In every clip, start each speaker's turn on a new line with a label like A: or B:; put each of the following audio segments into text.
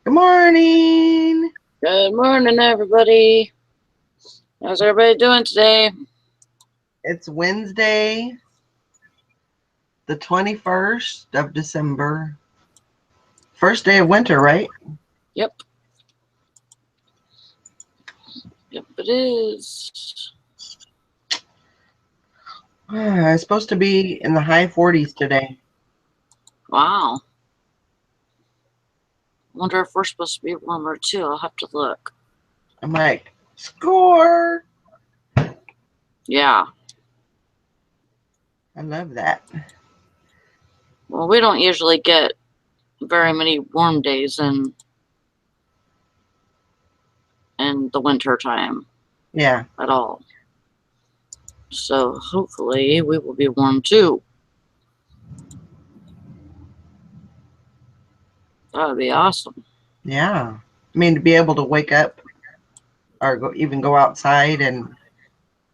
A: Good morning.
B: Good morning, everybody. How's everybody doing today?
A: It's Wednesday, the 21st of December. First day of winter, right?
B: Yep. Yep, it is.
A: It's supposed to be in the high 40s today.
B: Wow. Wonder if we're supposed to be warmer too. I'll have to look.
A: I'm like, score.
B: Yeah.
A: I love that.
B: Well, we don't usually get very many warm days in the winter time
A: Yeah.
B: at all. So hopefully we will be warm too. That would be awesome.
A: Yeah. I mean, to be able to wake up or even go outside and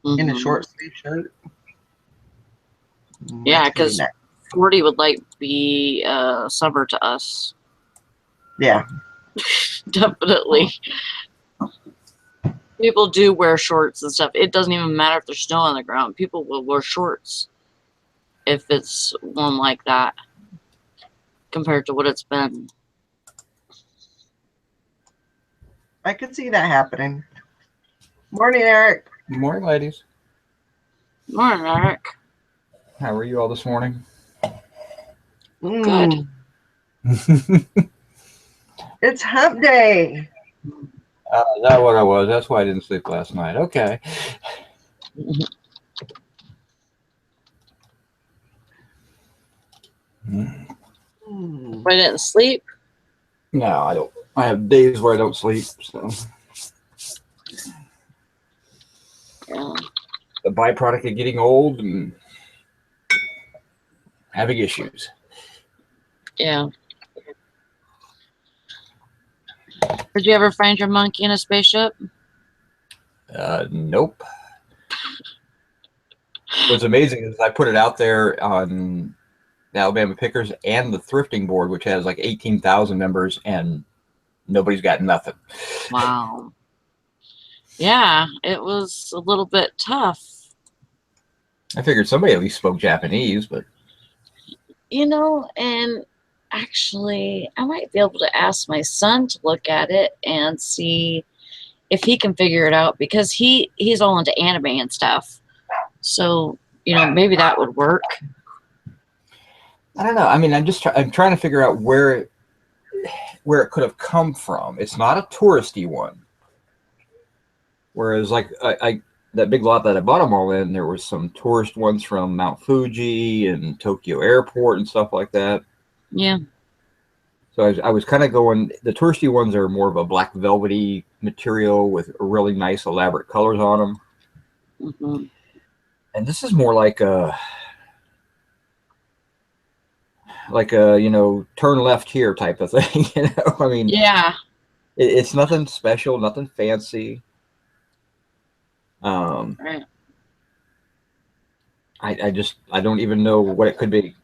A: in a
B: Hmm.
A: short sleeve shirt.
B: Yeah,
A: That's pretty
B: because
A: nice.
B: 40 would be summer to us.
A: Yeah.
B: Definitely. People do wear shorts and stuff. It doesn't even matter if there's snow on the ground. People will wear shorts if it's warm like that compared to what it's been.
A: I could see that happening. Morning, Eric.
C: Good morning, ladies.
B: Morning, Eric.
C: How are you all this morning?
B: Good.
A: It's hump day.
C: Is that what I was? That's why I didn't sleep last night. Okay.
A: Mm.
B: I didn't sleep.
C: No, I don't. I have days where I don't sleep, so
B: Yeah.
C: the byproduct of getting old and having issues.
B: Yeah. Did you ever find your monkey in a spaceship?
C: Nope. What's amazing is I put it out there on the Alabama Pickers and the Thrifting Board, which has like 18,000 members, and nobody's got nothing.
B: Wow. Yeah, it was a little bit tough.
C: I figured somebody at least spoke Japanese, but
B: And actually, I might be able to ask my son to look at it and see if he can figure it out because he's all into anime and stuff. So, maybe that would work.
C: I don't know. I mean, I'm trying to figure out where it could have come from. It's not a touristy one. Whereas, like, I that big lot that I bought them all in, there was some tourist ones from Mount Fuji and Tokyo Airport and stuff like that.
B: Yeah.
C: So I was kind of going. The touristy ones are more of a black velvety material with really nice, elaborate colors on them.
B: Hmm.
C: And this is more like a turn left here type of thing. I mean,
B: Yeah.
C: it's nothing special, nothing fancy.
B: Right.
C: I don't even know what it could be.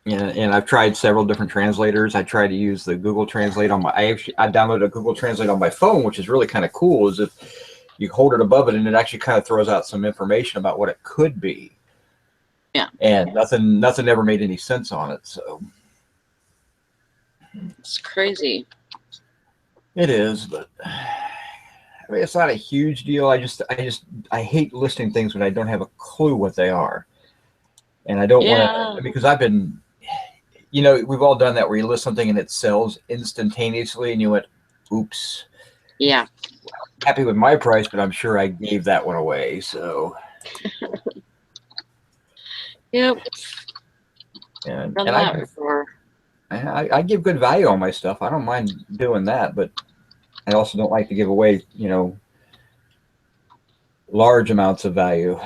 C: And I've tried several different translators. I tried to use the Google Translate on I downloaded a Google Translate on my phone, which is really kind of cool. Is if you hold it above it and it actually kind of throws out some information about what it could be.
B: Yeah.
C: And nothing ever made any sense on it. So
B: It's crazy.
C: it is, but I mean, it's not a huge deal. I hate listing things when I don't have a clue what they are, and I don't want
B: Yeah.
C: to because I've been, we've all done that where you list something and it sells instantaneously, and you went, "Oops."
B: Yeah.
C: Happy with my price, but I'm sure I gave that one away. So
B: Yep.
C: and
B: Done
C: and
B: that before.
C: I give good value on my stuff. I don't mind doing that, but I also don't like to give away, large amounts of value.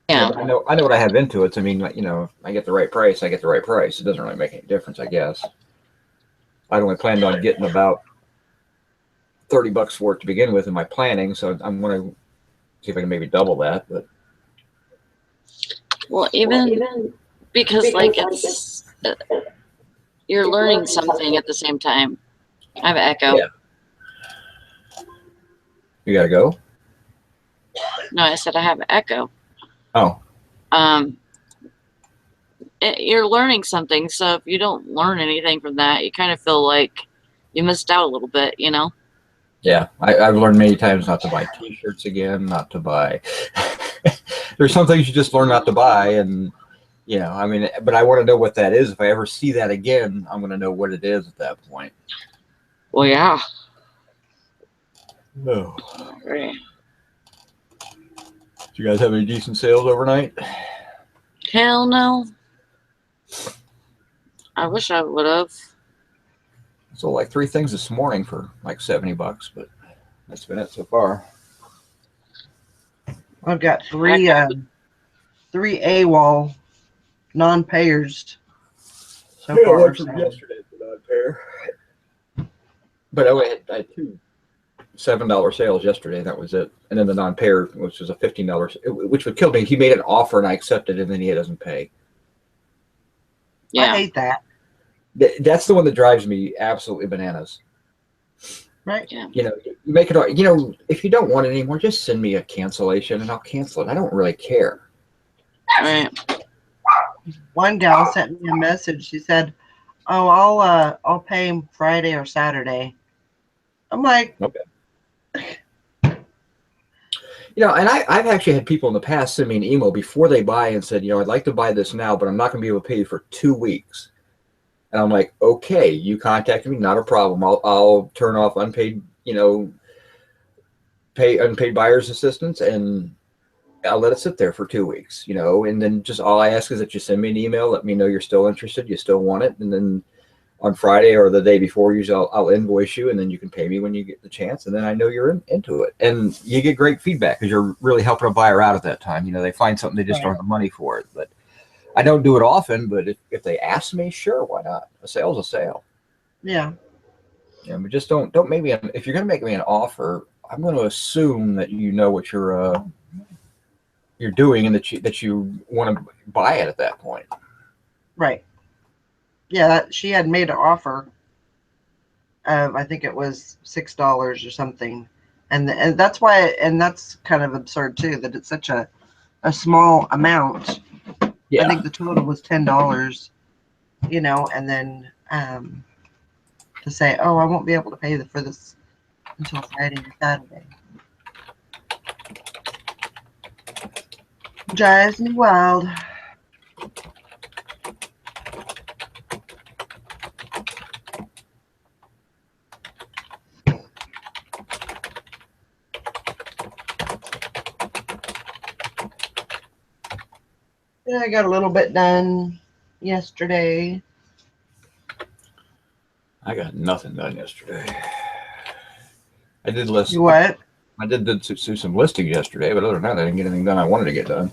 B: Yeah.
C: I know what I have into it. So, I mean, if I get the right price, I get the right price. It doesn't really make any difference, I guess. I'd only planned on getting about $30 for it to begin with in my planning, so I'm going to see if I can maybe double that. But
B: Well, even because You're learning something at the same time. I have echo.
C: Yeah. You gotta go.
B: No, I said I have echo.
C: Oh,
B: You're learning something, so if you don't learn anything from that, you kind of feel like you missed out a little bit, you know?
C: yeah. I've learned many times not to buy T-shirts again, not to buy. There's some things you just learn not to buy, and I mean, but I want to know what that is. If I ever see that again, I'm going to know what it is at that point.
B: Well, yeah.
C: Oh.
B: Right.
C: Did you guys have any decent sales overnight?
B: Hell no. I wish I would have.
C: Sold like 3 things this morning for like $70, but that's been it so far.
A: I've got three AWOL non-payers so
C: Yeah,
A: far.
C: one from yesterday for non-payer. But I had 2 $7 sales yesterday, and that was it. And then the non-payer, which was a $15, which would kill me. He made an offer and I accepted it, and then he doesn't pay.
B: Yeah.
A: I hate that.
C: That's the one that drives me absolutely bananas.
A: Right?
B: Yeah.
C: You make it. If you don't want it anymore, just send me a cancellation and I'll cancel it. I don't really care.
B: Right.
A: One gal sent me a message. She said, "Oh, I'll pay him Friday or Saturday." I'm like,
C: okay. And I've actually had people in the past send me an email before they buy and said, I'd like to buy this now, but I'm not going to be able to pay you for 2 weeks. And I'm like, okay, you contacted me, not a problem. I'll turn off unpaid, pay unpaid buyer's assistance, and I'll let it sit there for 2 weeks, and then just all I ask is that you send me an email, let me know you're still interested, you still want it, and then on Friday or the day before, usually I'll invoice you, and then you can pay me when you get the chance, and then I know you're into it, and you get great feedback because you're really helping a buyer out at that time. They find something they just don't have the money for it, but I don't do it often. But if they ask me, sure, why not? A sale's a sale.
A: yeah.
C: But just don't make me if you're going to make me an offer, I'm going to assume that you know what you're doing and that you want to buy it at that point.
A: Right. Yeah, she had made an offer. I think it was $6 or something, and that's why, and that's kind of absurd too, that it's such a small amount.
C: Yeah.
A: I think the total was $10. And then to say, "Oh, I won't be able to pay for this until Friday or Saturday," drives me wild. Yeah, I got a little bit done yesterday.
C: I got nothing done yesterday. I did list.
A: You what?
C: I did do some listings yesterday, but other than that, I didn't get anything done I wanted to get done.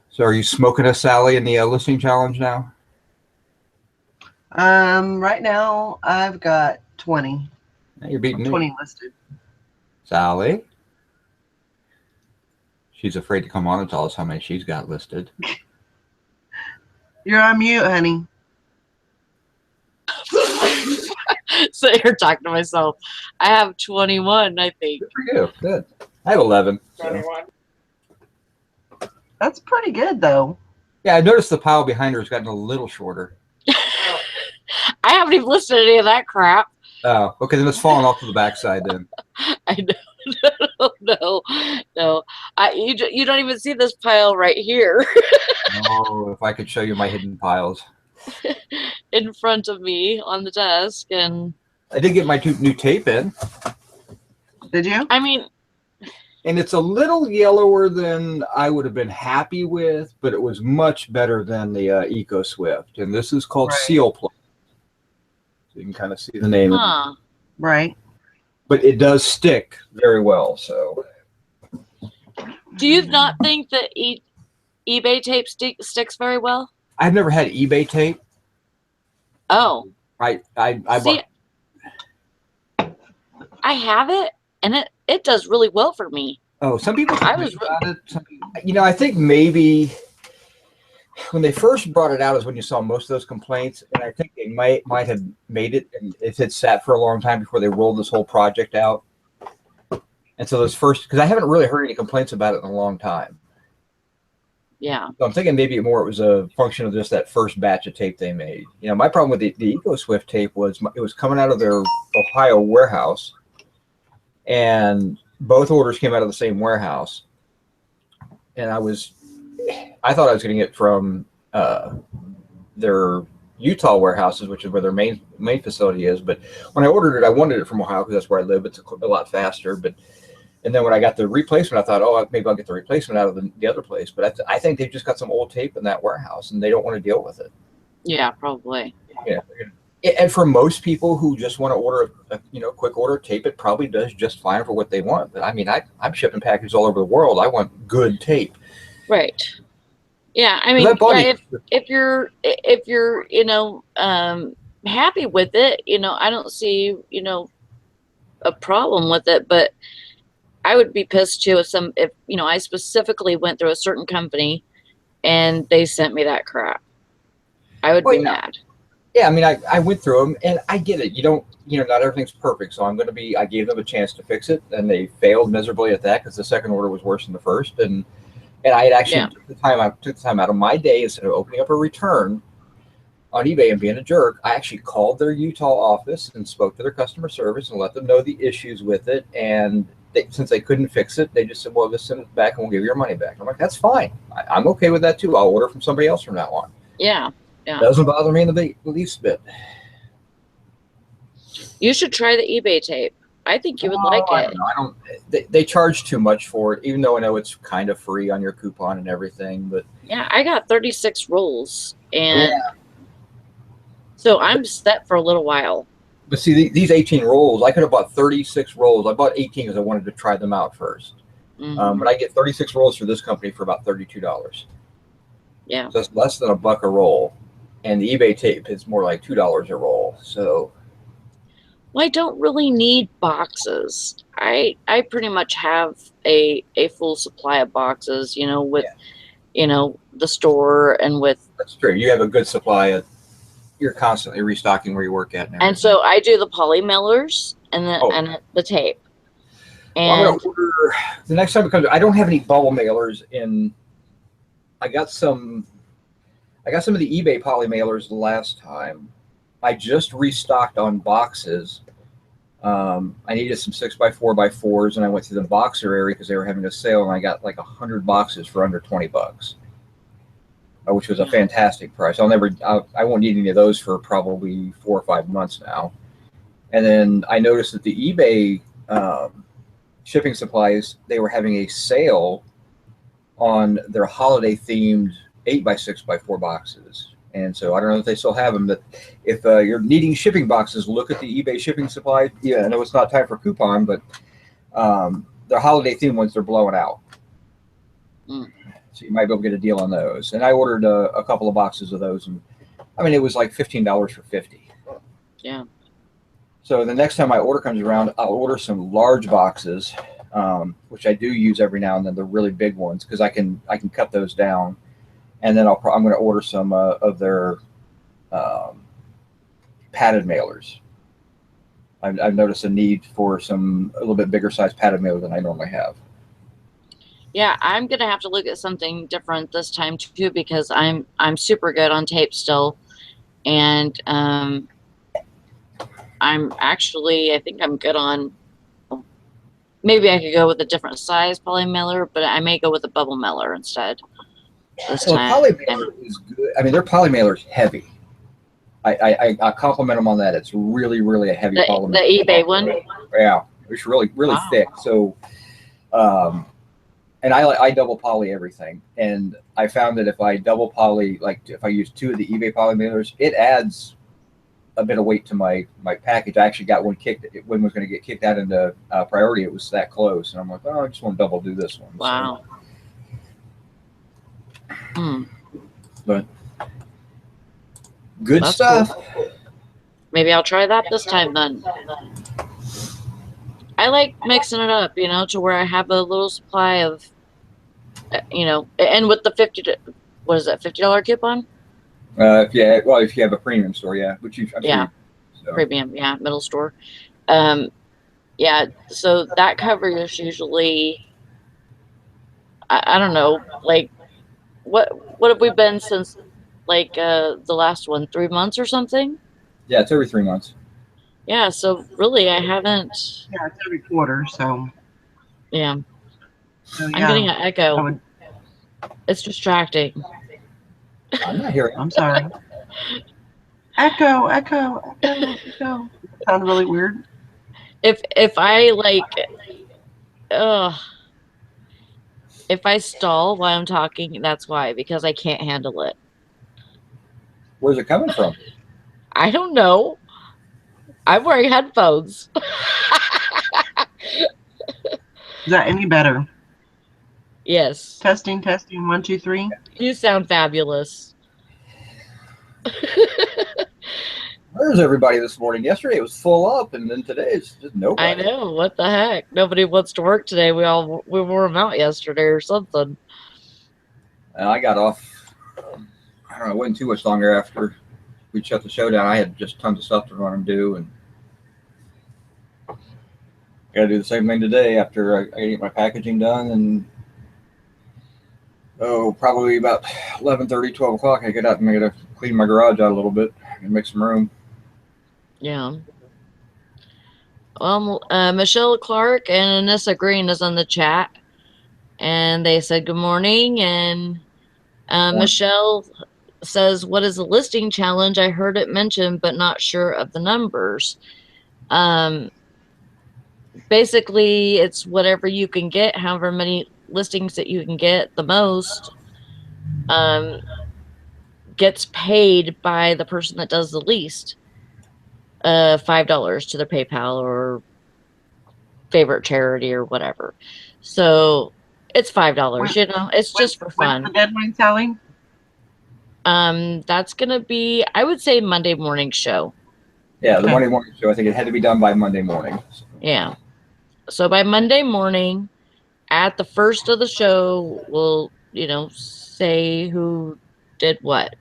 C: So, are you smoking a Sally in the listing challenge now?
A: Right now I've got 20.
C: Now you're beating me.
A: 20 listed.
C: Sally. She's afraid to come on and tell us how many she's got listed.
A: You're on mute, honey.
B: So you're talking to myself. I have 21, I think.
C: Good for you. Good. I have 11.
B: 21.
C: So.
A: That's pretty good, though.
C: Yeah, I noticed the pile behind her has gotten a little shorter.
B: I haven't even listed any of that crap.
C: Oh, okay. Then it's falling off to the backside then.
B: I know. No. You don't even see this pile right here.
C: Oh, if I could show you my hidden piles.
B: In front of me on the desk, and
C: I did get my new tape in.
A: Did you?
B: I mean,
C: and it's a little yellower than I would have been happy with, but it was much better than the Eco Swift. And this is called Seal Plate. So you can kind of see the name.
B: Huh.
A: Right.
C: But it does stick very well. So.
B: Do you not think that eBay tape sticks very well?
C: I've never had eBay tape.
B: Oh.
C: I
B: see, I have it, and it does really well for me.
C: Oh, some people
B: I was
C: about it. I think maybe when they first brought it out is when you saw most of those complaints, and I think they might have made it, and it had sat for a long time before they rolled this whole project out. And so those first, because I haven't really heard any complaints about it in a long time.
B: Yeah.
C: So I'm thinking maybe it was a function of just that first batch of tape they made. You know, my problem with the EcoSwift tape was it was coming out of their Ohio warehouse, and both orders came out of the same warehouse. And I thought I was getting it from their Utah warehouses, which is where their main facility is. But when I ordered it, I wanted it from Ohio because that's where I live. It's a lot faster. And then when I got the replacement, I thought, oh, maybe I'll get the replacement out of the other place. But I think they've just got some old tape in that warehouse, and they don't want to deal with it.
B: Yeah, probably.
C: Yeah. And for most people who just want to order a quick order tape, it probably does just fine for what they want. But I mean, I'm shipping packages all over the world. I want good tape.
B: Right. Yeah, I mean, if you're happy with it, I don't see a problem with it. But I would be pissed too if I specifically went through a certain company and they sent me that crap. I would be mad.
C: Yeah, I mean, I went through them, and I get it. Not everything's perfect, so I gave them a chance to fix it, and they failed miserably at that because the second order was worse than the first, and I had actually took the time out of my day instead of opening up a return on eBay and being a jerk. I actually called their Utah office and spoke to their customer service and let them know the issues with it, and since they couldn't fix it, they just said, well, just send it back and we'll give you your money back. I'm like, that's fine. I'm okay with that too. I'll order from somebody else from now on.
B: Yeah. Yeah.
C: Doesn't bother me in the least bit.
B: You should try the eBay tape. I think you would like it.
C: They charge too much for it, even though I know it's kind of free on your coupon and everything. But
B: yeah, I got 36 rolls, and so I'm set for a little while.
C: But see, these 18 rolls, I could have bought 36 rolls. I bought 18 because I wanted to try them out first. Mm-hmm. But I get 36 rolls for this company for about $32.
B: Yeah,
C: so it's less than $1 a roll. And the eBay tape is more like $2 a roll. So,
B: well, I don't really need boxes. I pretty much have a full supply of boxes, with the store and with.
C: That's true. You have a good supply. You're constantly restocking where you work at.
B: And so I do the poly mailers and the tape. And
C: I'm going to order the next time it comes. I don't have any bubble mailers in. I got some of the eBay poly mailers the last time. I just restocked on boxes. I needed some 6x4x4s, and I went to the boxer area because they were having a sale, and I got like 100 boxes for under $20, which was a fantastic price. I won't need any of those for probably 4 or 5 months now. And then I noticed that the eBay shipping supplies, they were having a sale on their holiday themed 8x6x4 boxes. And so I don't know if they still have them, but if you're needing shipping boxes, look at the eBay shipping supply. Yeah, I know it's not time for coupon, but their holiday themed ones, they're blowing out. So you might be able to get a deal on those. And I ordered a couple of boxes of those, and I mean, it was like $15 for 50.
B: Yeah.
C: So the next time my order comes around, I'll order some large boxes, which I do use every now and then, the really big ones, because I can cut those down. And then I'm going to order some of their padded mailers. I've noticed a need for a little bit bigger size padded mailer than I normally have.
B: Yeah, I'm going to have to look at something different this time too, because I'm super good on tape still. And I'm actually, I think I'm good on, maybe I could go with a different size poly mailer, but I may go with a bubble mailer instead.
C: Poly mailer is good. I mean, their poly mailer is heavy. I compliment them on that. It's really, really a heavy poly mailer.
B: The eBay one?
C: Yeah, it's really, really thick. So, and I double poly everything. And I found that if I double poly, like if I use 2 of the eBay poly mailers, it adds a bit of weight to my package. I actually got one when was going to get kicked out into priority. It was that close. And I'm like, oh, I just want to double do this one.
B: Wow. So,
C: but good stuff.
B: Cool. Maybe I'll try that this time then. I like mixing it up, to where I have a little supply of, and with the what is that, $50 coupon?
C: Yeah, well, if you have a premium store, yeah, which I'm
B: Yeah.
C: sure so.
B: Premium, yeah, middle store. Yeah, so that covers usually, I don't know, like what have we been since like the last one, 3 months or something?
C: Yeah, it's every 3 months.
B: Yeah, so really I haven't.
A: Yeah, it's every quarter, so.
B: Yeah,
A: So
B: I'm getting
A: yeah,
B: an echo.
A: I would.
B: It's distracting.
C: I'm not hearing.
A: I'm sorry. Echo, echo, echo, echo. Sound really weird.
B: If I like, if I stall while I'm talking, that's why, because I can't handle it.
C: Where's it coming from?
B: I don't know. I'm wearing headphones.
A: Is that any better?
B: Yes.
A: Testing, testing. 1, 2, 3.
B: You sound fabulous.
C: Where's everybody this morning? Yesterday it was full up, and then today it's just nobody.
B: I know. What the heck? Nobody wants to work today. We wore them out yesterday or something.
C: And I got off. I don't know. It wasn't too much longer after we shut the show down. I had just tons of stuff to run and do, and got to do the same thing today after I get my packaging done. And probably about 11:30, 12 o'clock, I get out and I got to clean my garage out a little bit and make some room.
B: Yeah. Well, Michelle Clark and Anissa Green is on the chat, and they said good morning. And Michelle says, "What is the listing challenge? I heard it mentioned, but not sure of the numbers." Basically, it's whatever you can get, however many listings that you can get, the most gets paid by the person that does the least. $5 to their PayPal or favorite charity or whatever. So it's $5, you know, it's just for
A: When's
B: fun.
A: the deadline, Sally?
B: That's gonna be, I would say, Monday morning show.
C: Yeah, the Monday morning show. I think it had to be done by Monday morning.
B: Yeah. So by Monday morning, at the first of the show, we'll, say who did what.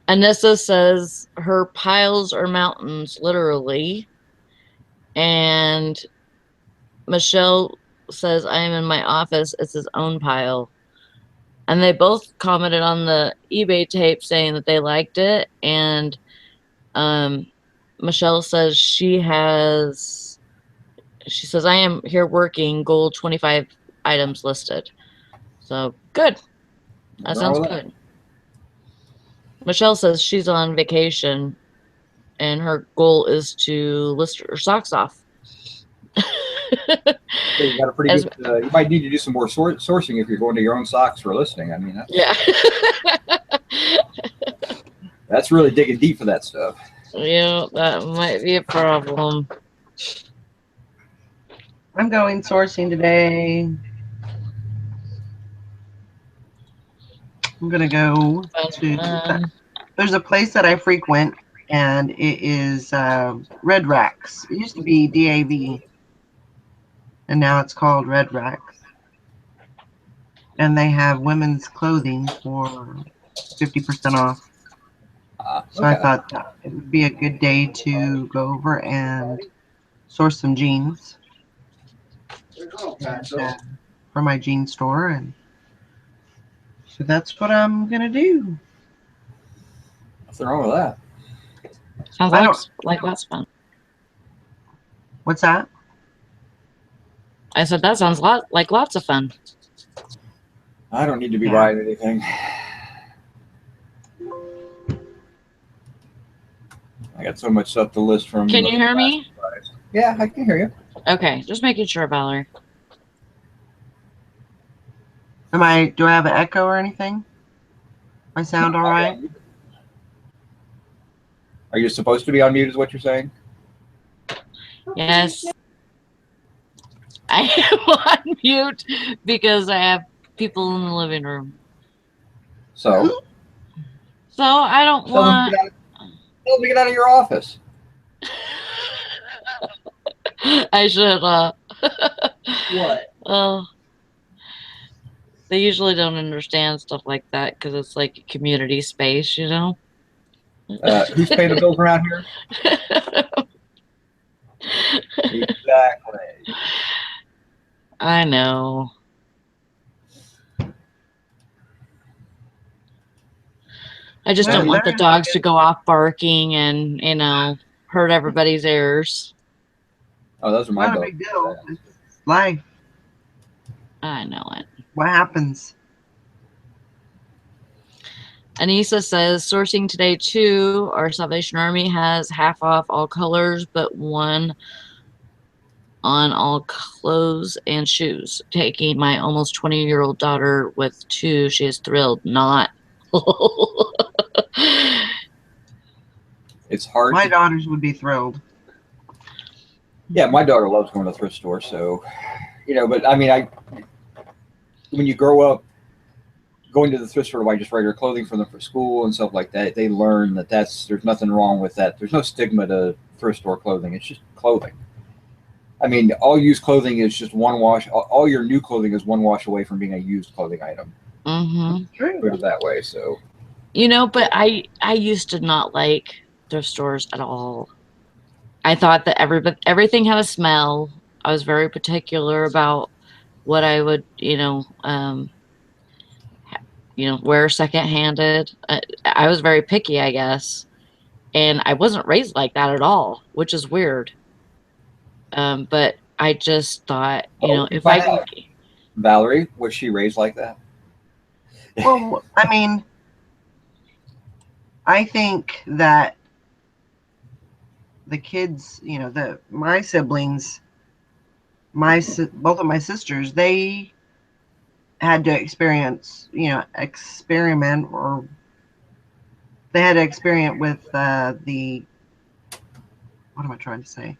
B: Anissa says her piles are mountains, literally. And Michelle says, I am in my office. It's his own pile. And they both commented on the eBay tape saying that they liked it. And Michelle says she says, I am here working, gold 25 items listed. So good. That sounds good. Michelle says she's on vacation and her goal is to list her socks off.
C: You got a pretty good. You might need to do some more sourcing if you're going to your own socks for listing. I mean, that's really digging deep for that stuff.
B: Yeah, that might be a problem.
A: I'm going sourcing today. I'm gonna go to. There's a place that I frequent, and it is Red Racks. It used to be DAV, and now it's called Red Racks. And they have women's clothing for 50% off. So I thought that it would be a good day to go over and source some jeans for my jean store, and so that's what I'm gonna do.
C: Nothing wrong with that.
B: Sounds like lots of fun.
A: What's that?
B: I said that sounds like lots of fun.
C: I don't need to be buying anything. I got so much stuff to list from.
B: Can you hear me?
C: Yeah, I can hear you.
B: Okay, just making sure, Valerie.
A: Do I have an echo or anything? My sound all right?
C: Are you supposed to be on mute, is what you're saying?
B: Yes. I am on mute because I have people in the living room.
C: So
B: I don't want.
C: Tell them to get out of your office.
B: I should.
C: What?
B: They usually don't understand stuff like that because it's like a community space, you know?
C: Who's paying the bills around here? Exactly.
B: I know. I just
A: Well,
B: don't want
A: they're
B: the
A: in a
B: dogs to go off barking and, hurt everybody's ears.
C: Oh, those are my
A: not a
C: dogs.
A: big deal. It's life.
B: I know it.
A: What happens?
B: Anissa says, sourcing today too. Our Salvation Army has half off all colors, but one on all clothes and shoes. Taking my almost 20-year-old daughter with two, she is thrilled. Not.
C: It's hard
A: My
C: to.
A: daughters would be thrilled.
C: Yeah, my daughter loves going to the thrift store, so But I mean, when you grow up going to the thrift store to buy just regular clothing for them for school and stuff like that, they learn that there's nothing wrong with that. There's no stigma to thrift store clothing. It's just clothing. I mean, all used clothing is just one wash. All your new clothing is one wash away from being a used clothing item.
B: Mm-hmm.
A: True.
C: Put it that way. So,
B: But I used to not like thrift stores at all. I thought that everything had a smell. I was very particular about what I would, wear secondhanded. I was very picky, I guess, and I wasn't raised like that at all, which is weird. But I just thought,
C: well, you
B: if
C: find
B: I can,
C: out. Valerie, was she raised like that?
A: Well, I mean, I think that the kids, my siblings, both of my sisters, they had to experiment, or they had to experiment with the, what am I trying to say?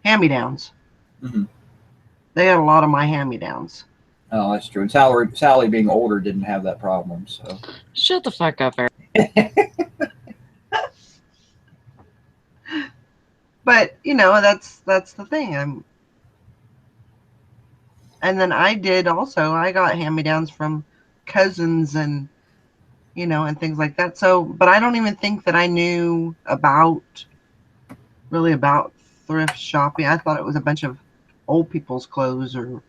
A: Hand-me-downs.
C: Mm-hmm.
A: They had a lot of my hand-me-downs.
C: Oh, that's true. And Sally being older didn't have that problem. So
B: shut the fuck up, Eric.
A: But that's the thing. And then I did also. I got hand-me-downs from cousins and and things like that. So, but I don't even think that I knew really about thrift shopping. I thought it was a bunch of old people's clothes, or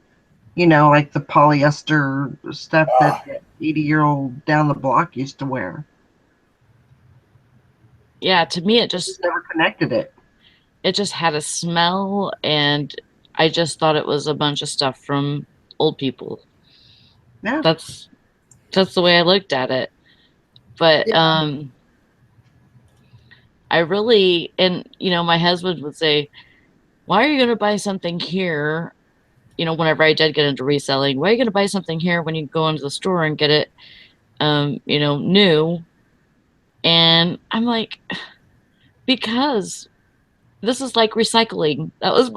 A: like the polyester stuff that 80-year-old down the block used to wear.
B: Yeah, to me, it
A: Just never connected it.
B: just had a smell, and I just thought it was a bunch of stuff from old people.
A: Yeah.
B: That's the way I looked at it. But I really, and my husband would say, why are you going to buy something here? Whenever I did get into reselling, why are you going to buy something here when you go into the store and get it new? And I'm like, because this is like recycling. That was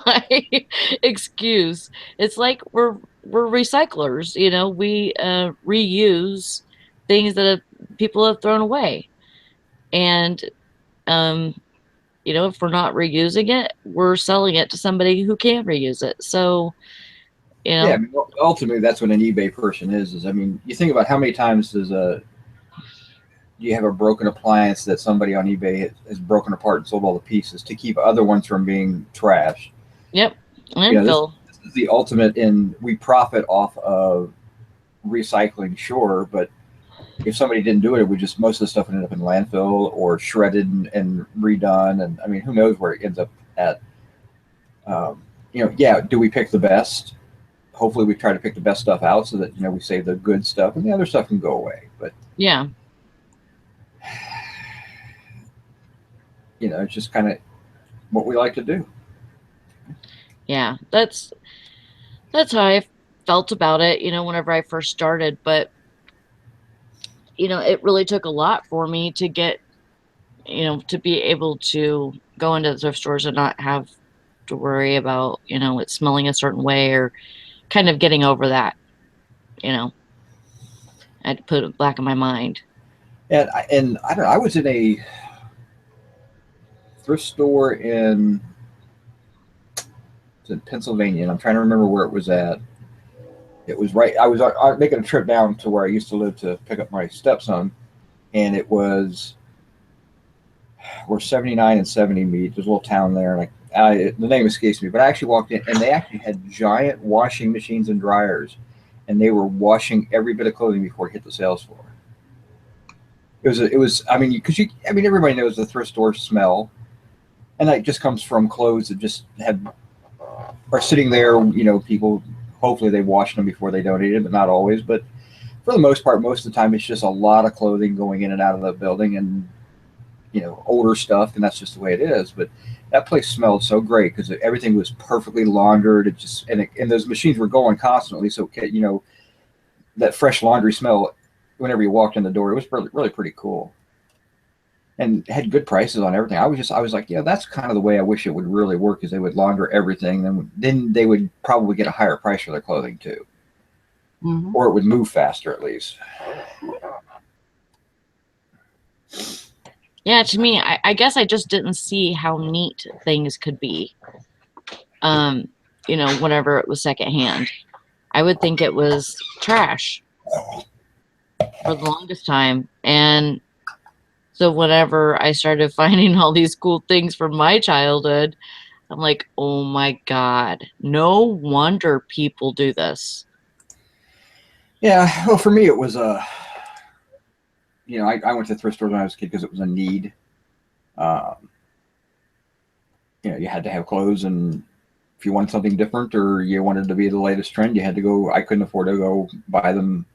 B: my excuse. It's like we're recyclers, we reuse things that people have thrown away. And if we're not reusing it, we're selling it to somebody who can reuse it. So,
C: yeah, I mean, ultimately that's what an eBay person is. I mean, you think about how many times you have a broken appliance that somebody on eBay has broken apart and sold all the pieces to keep other ones from being trashed.
B: Yep. Landfill.
C: This is the ultimate we profit off of recycling, sure, but if somebody didn't do it, it would just, most of the stuff would end up in landfill or shredded and redone. And I mean, who knows where it ends up at. Do we pick the best? Hopefully we try to pick the best stuff out so that, we save the good stuff and the other stuff can go away. But
B: yeah.
C: It's just kind of what we like to do.
B: Yeah, that's how I felt about it, whenever I first started. But it really took a lot for me to get, to be able to go into the thrift stores and not have to worry about, it smelling a certain way, or kind of getting over that. I had to put it back in my mind.
C: And I don't know, I was in a thrift store in Pennsylvania, and I'm trying to remember where it was at. It was right. I was making a trip down to where I used to live to pick up my stepson, and it was where 79 and 70 meet. There's a little town there, and the name escapes me. But I actually walked in, and they actually had giant washing machines and dryers, and they were washing every bit of clothing before it hit the sales floor. It was. I mean, everybody knows the thrift store smell, and that just comes from clothes that just are sitting there. People hopefully they washed them before they donated, but not always. But for the most part, most of the time, it's just a lot of clothing going in and out of the building, and older stuff, and that's just the way it is. But that place smelled so great because everything was perfectly laundered. It just and those machines were going constantly, so that fresh laundry smell whenever you walked in the door, it was really, really pretty cool, and had good prices on everything. I was like, that's kind of the way I wish it would really work, is they would launder everything, then they would probably get a higher price for their clothing too, or it would move faster at least.
B: Yeah, to me, I guess I just didn't see how neat things could be. Whenever it was secondhand, I would think it was trash for the longest time. And so whenever I started finding all these cool things from my childhood, I'm like, oh my God, no wonder people do this.
C: Yeah, well, for me, it was I went to thrift stores when I was a kid because it was a need. You had to have clothes, and if you wanted something different or you wanted to be the latest trend, you had to go. I couldn't afford to go buy them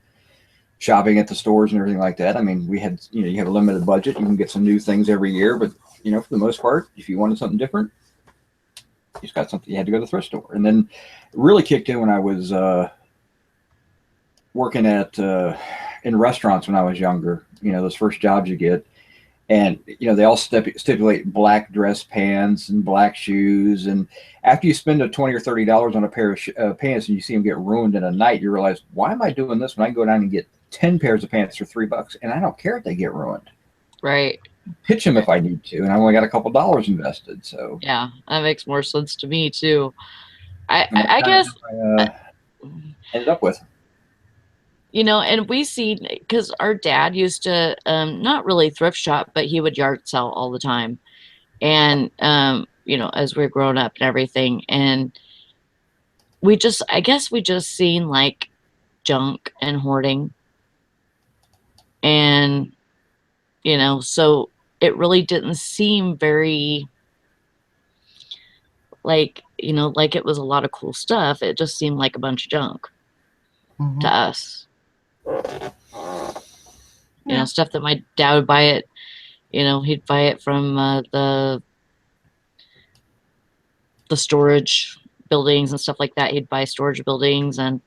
C: shopping at the stores and everything like that. I mean, we had, you have a limited budget. You can get some new things every year, but for the most part, if you wanted something different, you just got something. You had to go to the thrift store. And then it really kicked in when I was working in restaurants when I was younger. Those first jobs you get, and they all stipulate black dress pants and black shoes. And after you spend $20 or $30 on a pair of pants and you see them get ruined in a night, you realize, why am I doing this when I can go down and get 10 pairs of pants for $3, and I don't care if they get ruined.
B: Right.
C: Pitch them if I need to, and I only got a couple dollars invested. So
B: yeah, that makes more sense to me too. I guess
C: ended up with.
B: And we see, because our dad used to not really thrift shop, but he would yard sell all the time, and as we're growing up and everything, and I guess we just seen like junk and hoarding, and so it really didn't seem very like it was a lot of cool stuff. It just seemed like a bunch of junk to us. Stuff that my dad would buy it, he'd buy it from the storage buildings and stuff like that. He'd buy storage buildings and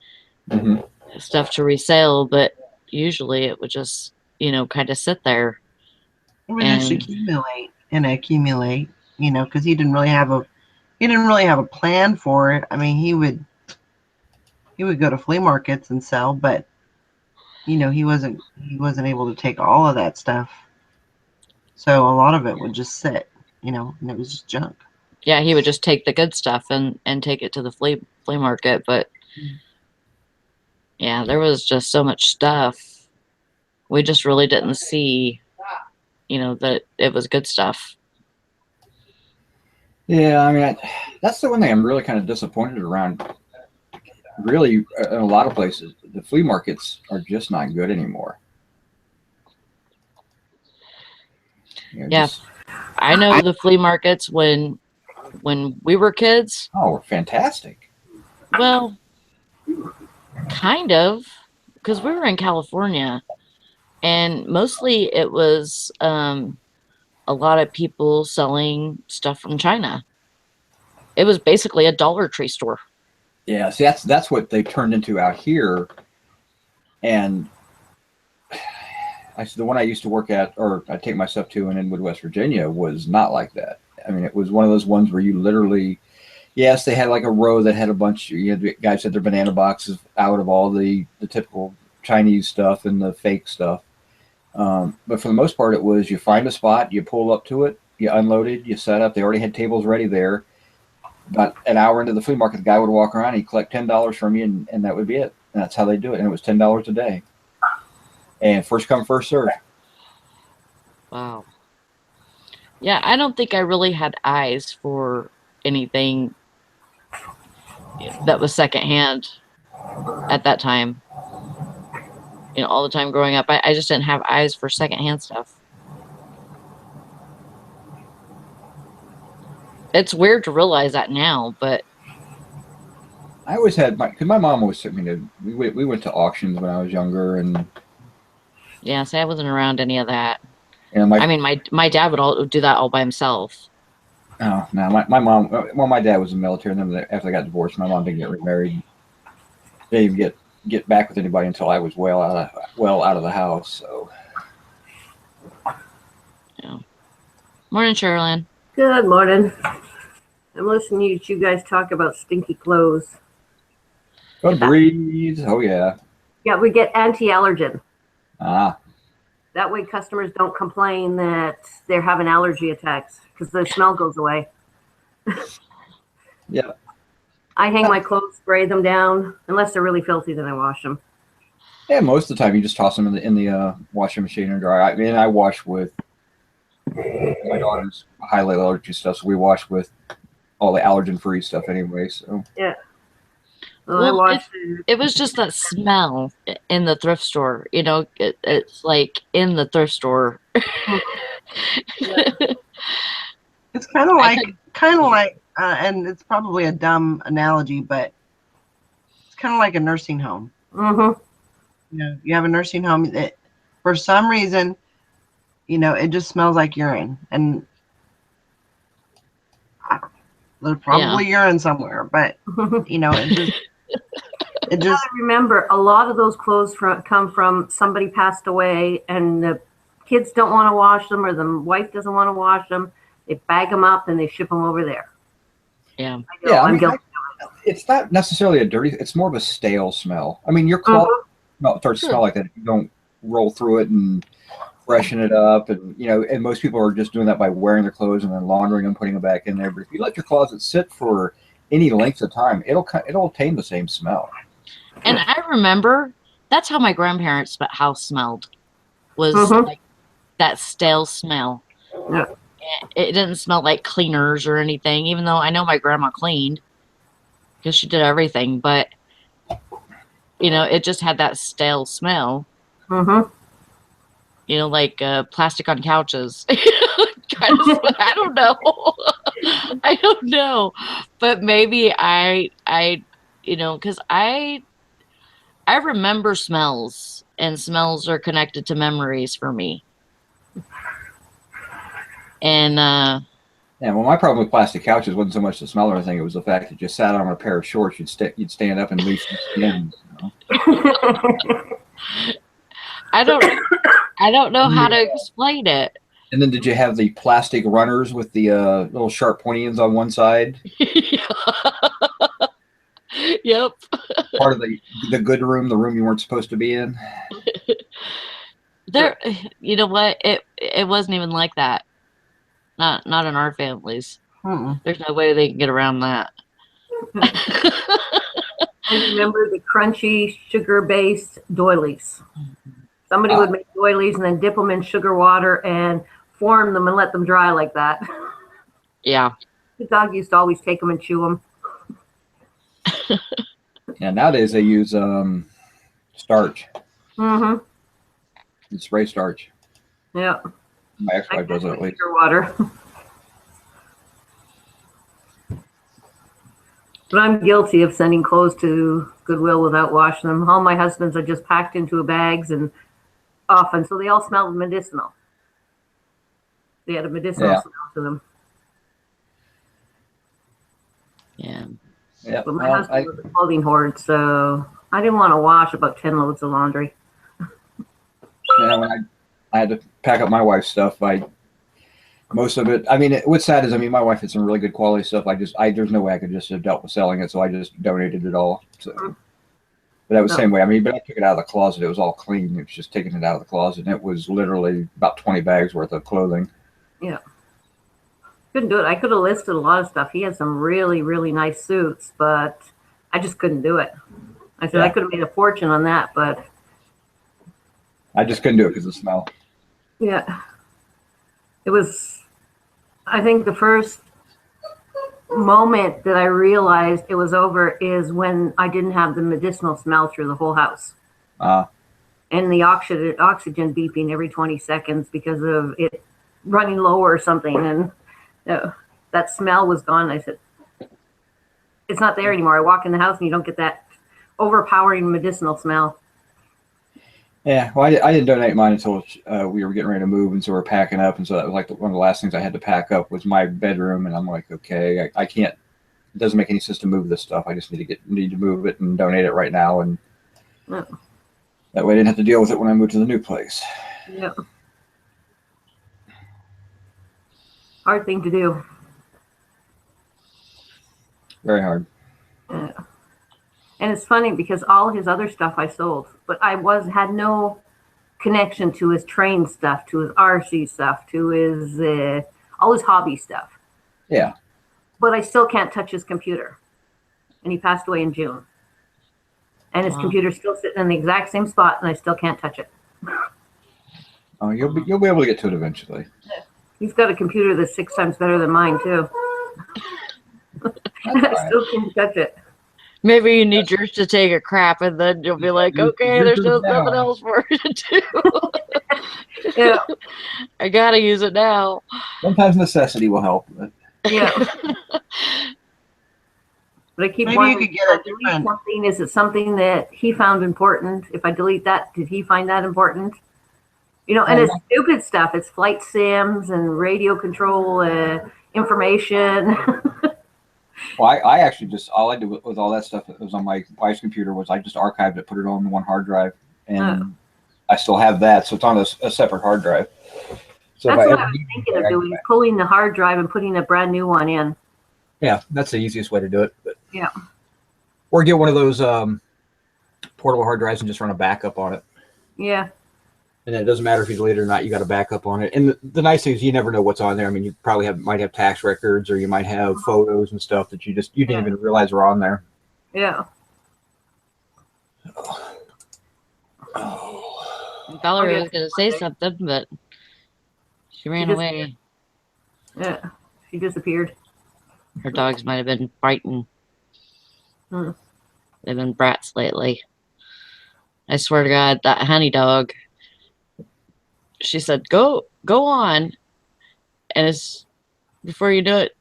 B: stuff to resell, but usually it would just kind of sit there.
A: It would just accumulate, because he didn't really have a plan for it. I mean, he would go to flea markets and sell, but he wasn't able to take all of that stuff. So a lot of it would just sit, and it was just junk.
B: Yeah, he would just take the good stuff and take it to the flea market. But yeah, there was just so much stuff. We just really didn't see, that it was good stuff.
C: Yeah, I mean, that's the one thing I'm really kind of disappointed around. Really, in a lot of places, the flea markets are just not good anymore.
B: I know the flea markets when we were kids.
C: Oh, were fantastic.
B: Well, kind of, because we were in California, and mostly it was a lot of people selling stuff from China. It was basically a Dollar Tree store.
C: Yeah, see, that's what they turned into out here. And the one I used to work at, or I take my stuff to in Inwood, West Virginia, was not like that. I mean, it was one of those ones where you literally, yes, they had like a row that had a bunch. The guys had their banana boxes out of all the typical Chinese stuff and the fake stuff. But for the most part, it was you find a spot, you pull up to it, you unload it, you set up. They already had tables ready there. About an hour into the flea market, the guy would walk around, he'd collect $10 from you, and that would be it. That's how they do it, and it was $10 a day, and first come, first serve.
B: Wow. Yeah, I don't think I really had eyes for anything that was secondhand at that time. All the time growing up, I just didn't have eyes for secondhand stuff. It's weird to realize that now, but
C: I always had because my mom always took me to. We went to auctions when I was younger, and
B: yeah, see, I wasn't around any of that.
C: my
B: I mean, my dad would do that all by himself.
C: oh no, my mom. Well, my dad was in the military, and then after they got divorced, my mom didn't get remarried. They didn't get back with anybody until I was well out of the house. So
B: Yeah. Morning, Sherilyn.
D: Good morning. I'm listening to you guys talk about stinky clothes.
C: go to breathe. Oh yeah.
D: Yeah, we get anti-allergen.
C: Ah.
D: That way customers don't complain that they're having allergy attacks because the smell goes away.
C: Yeah.
D: I hang my clothes, spray them down. Unless they're really filthy, then I wash them.
C: Yeah, most of the time you just toss them in the washing machine and dry. I mean, I wash with my daughter's highlight allergy stuff, so we wash with all the allergen-free stuff anyway. So
D: yeah. Well, I wash
B: it was just that smell in the thrift store. It's like in the thrift store.
A: It's kind of like, and it's probably a dumb analogy, but it's kind of like a nursing home.
D: Mm-hmm.
A: You have a nursing home that, for some reason, it just smells like urine, and there's probably urine somewhere, but it just.
D: I remember a lot of those clothes come from somebody passed away, and the kids don't want to wash them, or the wife doesn't want to wash them. They bag them up and they ship them over there.
B: Yeah.
D: I'm guilty.
C: It's not necessarily a dirty. It's more of a stale smell. I mean, your clothes starts to smell like that if you don't roll through it and freshen it up, and and most people are just doing that by wearing their clothes and then laundering them, putting them back in there. But if you let your closet sit for any length of time, it'll attain the same smell.
B: And I remember that's how my grandparents' house smelled, was like that stale smell.
D: Yeah.
B: It didn't smell like cleaners or anything, even though I know my grandma cleaned because she did everything, but it just had that stale smell.
D: Mm-hmm.
B: Like plastic on couches. Kind of, I don't know. I don't know, but maybe I because I remember smells, and smells are connected to memories for me. And
C: well, my problem with plastic couches wasn't so much the smell or anything; it was the fact that you sat on a pair of shorts, you'd stand up and leave some skin.
B: I don't know how to explain it.
C: And then did you have the plastic runners with the little sharp pointy ends on one side?
B: Yep.
C: Part of the good room, the room you weren't supposed to be in.
B: There, you know what? It wasn't even like that. Not in our families. There's no way they can get around that.
D: I remember the crunchy sugar-based doilies. Somebody would make doilies and then dip them in sugar water and form them and let them dry like that.
B: Yeah.
D: The dog used to always take them and chew them.
C: Yeah, nowadays they use starch.
D: Mm-hmm.
C: And spray starch.
D: Yeah.
C: My ex-wife does it at least.
D: Sugar water. But I'm guilty of sending clothes to Goodwill without washing them. All my husbands are just packed into bags and often, so they all smell medicinal. They had a medicinal smell to them.
B: Yeah.
C: Yeah.
D: But my husband was a clothing hoard, so I didn't want to wash about 10 loads of laundry.
C: Yeah, when I had to pack up my wife's stuff, most of it. I mean, what's sad is, my wife had some really good quality stuff. There's no way I could just have dealt with selling it, so I just donated it all. So, but that was the same way. But I took it out of the closet. It was all clean. It was just taking it out of the closet, and it was literally about 20 bags worth of clothing.
D: Yeah. Couldn't do it. I could have listed a lot of stuff. He had some really, really nice suits, but I just couldn't do it. I said I could have made a fortune on that, but
C: I just couldn't do it because of the smell.
D: yeah, it was. I think the first moment that I realized it was over is when I didn't have the medicinal smell through the whole house. And the oxygen beeping every 20 seconds because of it running low or something. And that smell was gone. I said, it's not there anymore. I walk in the house and you don't get that overpowering medicinal smell.
C: Yeah, well, I didn't donate mine until we were getting ready to move, and so we're packing up, and so that was like one of the last things I had to pack up was my bedroom, and I'm like, okay, I can't. It doesn't make any sense to move this stuff. I just need to move it and donate it right now, and that way I didn't have to deal with it when I moved to the new place.
D: Yeah. Hard thing to do.
C: Very hard.
D: Yeah. And it's funny because all his other stuff I sold, but I had no connection to his train stuff, to his RC stuff, to his all his hobby stuff.
C: Yeah.
D: But I still can't touch his computer. And he passed away in June. And his computer's still sitting in the exact same spot, and I still can't touch it.
C: Oh, you'll be able to get to it eventually.
D: He's got a computer that's 6 times better than mine too. I still can't touch it.
B: Maybe you need yours to take a crap, and then you'll be like, okay, there's nothing else for it to do.
D: Yeah.
B: I gotta use it now.
C: Sometimes necessity will help.
D: Yeah. But I keep
A: Maybe
D: wondering,
A: you could get a
D: delete
A: different.
D: something. Is it something that he found important? If I delete that, did he find that important? You know, and it's stupid stuff. It's flight sims and radio control information.
C: Well, I actually just, all I did with all that stuff that was on my wife's computer was I just archived it, put it on one hard drive, and I still have that. So it's on a separate hard drive. So
D: That's what I was thinking of doing, pulling the hard drive and putting a brand new one in.
C: Yeah, that's the easiest way to do it. But,
D: yeah.
C: Or get one of those portable hard drives and just run a backup on it.
D: Yeah.
C: And it doesn't matter if you delete it or not, you got a backup on it. And the nice thing is you never know what's on there. I mean, you probably might have tax records, or you might have photos and stuff that you didn't even realize were on there.
D: Yeah.
B: Valerie was going to say something, but she ran away.
D: Yeah, she disappeared.
B: Her dogs might have been frightened.
D: Hmm.
B: They've been brats lately. I swear to God, that honey dog, she said, go on. And before you know it,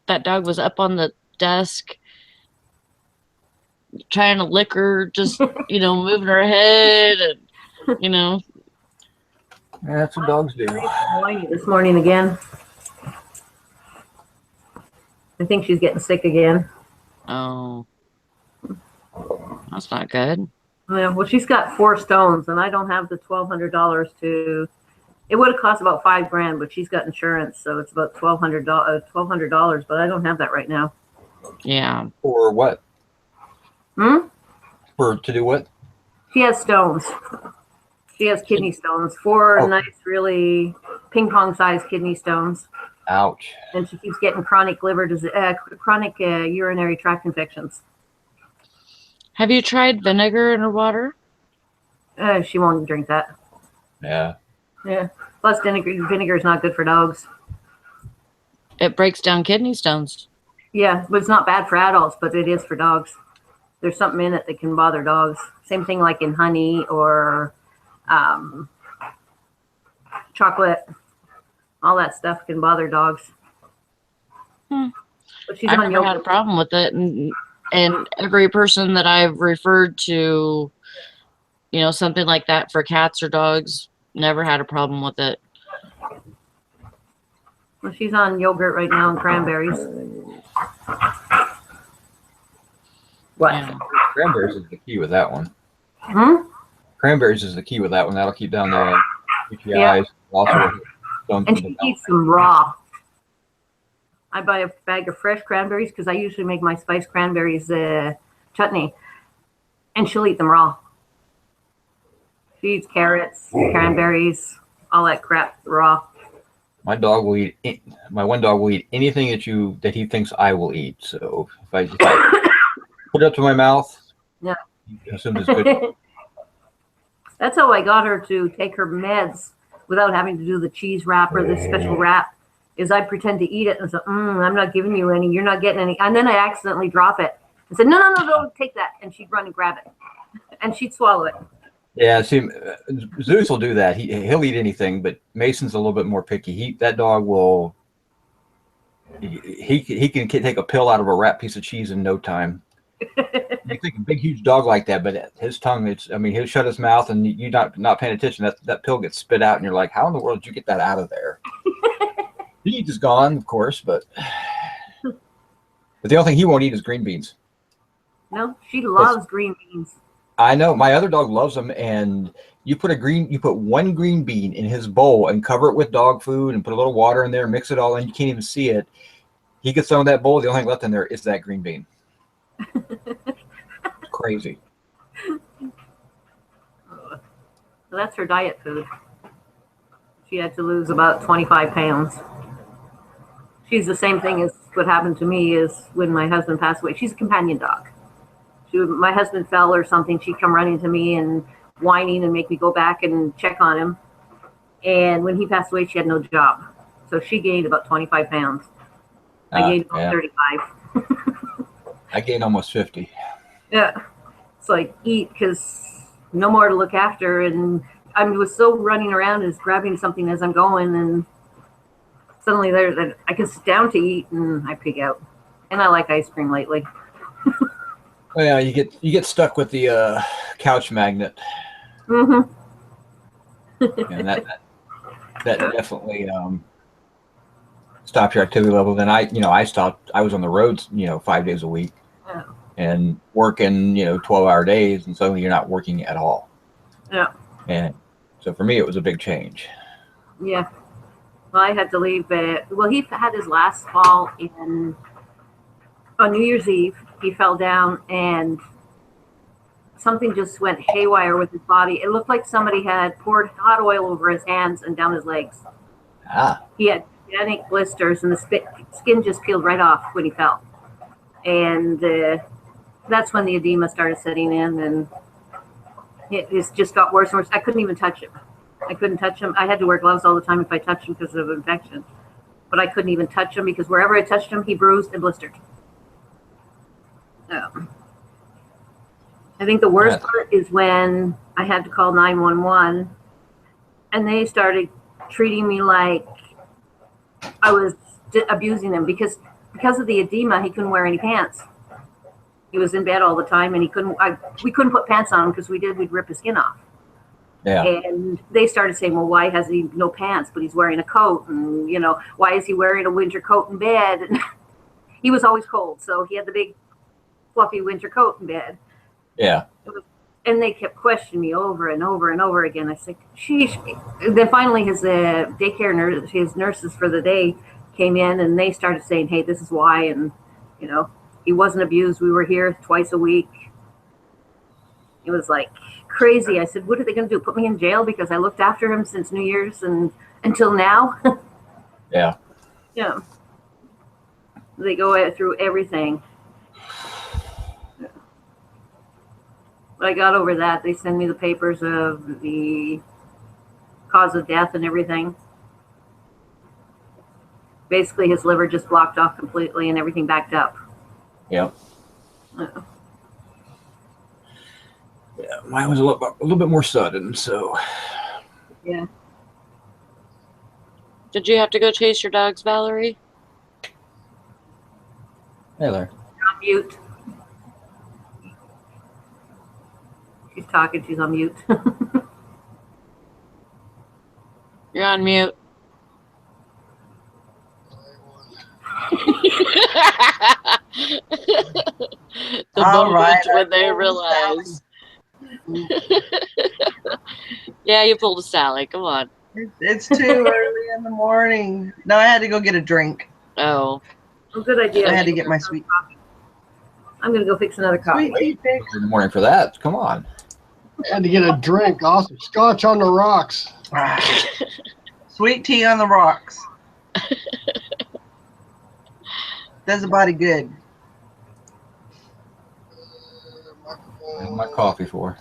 B: that dog was up on the desk trying to lick her, just, moving her head and,
C: Yeah, that's what dogs do.
D: This morning again. I think she's getting sick again.
B: Oh, that's not good.
D: Yeah, well, she's got 4 stones, and I don't have the $1,200 to. It would have cost about $5,000, but she's got insurance, so it's about $1,200. But I don't have that right now.
B: Yeah.
C: For what? To do what?
D: She has stones. She has kidney stones. 4 nice, really ping pong sized kidney stones.
C: Ouch.
D: And she keeps getting chronic chronic urinary tract infections.
B: Have you tried vinegar in her water?
D: She won't drink that.
C: Yeah.
D: Yeah. Plus, vinegar is not good for dogs.
B: It breaks down kidney stones.
D: Yeah, but it's not bad for adults, but it is for dogs. There's something in it that can bother dogs. Same thing like in honey or chocolate. All that stuff can bother dogs. But she's
B: I've never had a problem with it. And every person that I've referred to, something like that for cats or dogs, never had a problem with it.
D: Well, she's on yogurt right now and cranberries. What?
B: Yeah.
C: Cranberries is the key with that one. Cranberries is the key with that one. That'll keep down the UTIs.
D: Yeah.
C: Also,
D: and she eats them raw. I buy a bag of fresh cranberries because I usually make my spiced cranberries chutney, and she'll eat them raw. She eats carrots, cranberries, all that crap raw.
C: My dog will eat. My one dog will eat anything that he thinks I will eat. So if I put it up to my mouth, He assumes it's good.
D: That's how I got her to take her meds without having to do the cheese wrap or the special wrap. Is I pretend to eat it and say, I'm not giving you any. You're not getting any. And then I accidentally drop it and said, no, don't take that. And she'd run and grab it, and she'd swallow it.
C: Yeah, see, Zeus will do that. He'll eat anything, but Mason's a little bit more picky. That dog will. He can take a pill out of a wrapped piece of cheese in no time. You think a big, huge dog like that, but his tongue, he'll shut his mouth and you're not paying attention. That pill gets spit out and you're like, how in the world did you get that out of there? He is gone, of course, but the only thing he won't eat is green beans.
D: No, she loves green beans.
C: I know. My other dog loves them, and you put one green bean in his bowl and cover it with dog food and put a little water in there, mix it all in, you can't even see it. He gets some of that bowl, the only thing left in there is that green bean. Crazy.
D: So that's her diet food. She had to lose about 25 pounds. She's the same thing as what happened to me is when my husband passed away. She's a companion dog. My husband fell or something. She'd come running to me and whining and make me go back and check on him. And when he passed away, she had no job. So she gained about 25 pounds. I gained about 35.
C: I gained almost 50.
D: Yeah. It's like eat because no more to look after. And I was so running around as grabbing something as I'm going. And suddenly I can sit down to eat and I pig out. And I like ice cream lately.
C: Well, yeah, you get stuck with the couch magnet.
D: Mm-hmm.
C: And that definitely stops your activity level. Then I stopped. I was on the roads, 5 days a week, and working, 12-hour days, and suddenly you're not working at all.
D: Yeah.
C: And so for me, it was a big change.
D: Yeah. Well, I had to leave. He had his last fall on New Year's Eve. He fell down and something just went haywire with his body. It looked like somebody had poured hot oil over his hands and down his legs. He had gigantic blisters and the skin just peeled right off when he fell. And that's when the edema started setting in, and it just got worse and worse. I couldn't even touch him. I had to wear gloves all the time if I touched him because of infection. But I couldn't even touch him because wherever I touched him, he bruised and blistered. I think the worst part is when I had to call 911 and they started treating me like I was abusing him because of the edema. He couldn't wear any pants. He was in bed all the time and we couldn't put pants on him because we'd rip his skin off.
C: Yeah.
D: And they started saying, well, why has he no pants, but he's wearing a coat? And, why is he wearing a winter coat in bed? And he was always cold. So he had the big fluffy winter coat in bed.
C: Yeah.
D: And they kept questioning me over and over and over again. I said, sheesh. And then finally his daycare nurse, his nurses for the day came in and they started saying, hey, this is why. And, he wasn't abused. We were here twice a week. It was like crazy. I said, what are they going to do? Put me in jail because I looked after him since New Year's and until now?
C: Yeah.
D: Yeah. They go through everything. But I got over that. They send me the papers of the cause of death and everything. Basically, his liver just blocked off completely and everything backed up.
C: Yep. Yeah, mine was a little bit more sudden, so.
D: Yeah.
B: Did you have to go chase your dogs, Valerie?
C: Hey there.
D: You're on mute. She's talking. She's on mute.
B: You're on mute. The moment when they realize. Yeah, you pulled a Sally. Come on.
A: It's too early in the morning. No, I had to go get a drink.
B: Oh.
D: Oh, good idea.
A: I had to get my sweet
D: coffee. I'm going to go fix another coffee.
A: Sweet tea fix.
C: In the morning for that. Come on.
E: Had to get a drink. Awesome. Scotch on the rocks.
A: Sweet tea on the rocks. Does the body good.
C: That's my coffee for.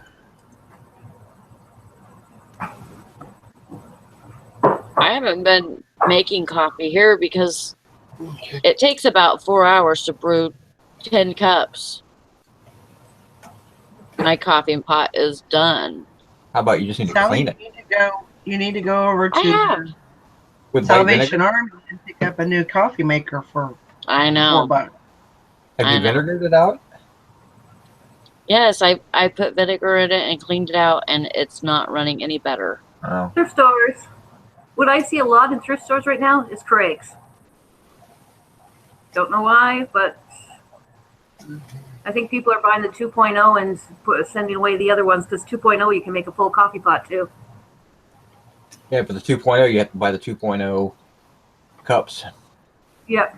B: I haven't been making coffee here because
E: Okay.
B: it takes about 4 hours to brew 10 cups. My coffee pot is done.
C: How about you just need to
A: Sally,
C: clean it
A: you need to go over
B: I
A: to
B: have.
C: with white
A: Salvation
C: vinegar?
A: Army and pick up a new coffee maker for
B: I know.
A: $4.
C: Have
B: I
C: you
B: know.
C: vinegared it out?
B: Yes, I put vinegar in it and cleaned it out, and it's not running any better.
C: Oh.
D: Thrift stores. What I see a lot in thrift stores right now is Craig's. Don't know why, but I think people are buying the 2.0 and sending away the other ones because 2.0 you can make a full coffee pot too.
C: Yeah, for the 2.0, you have to buy the 2.0 cups.
D: Yep.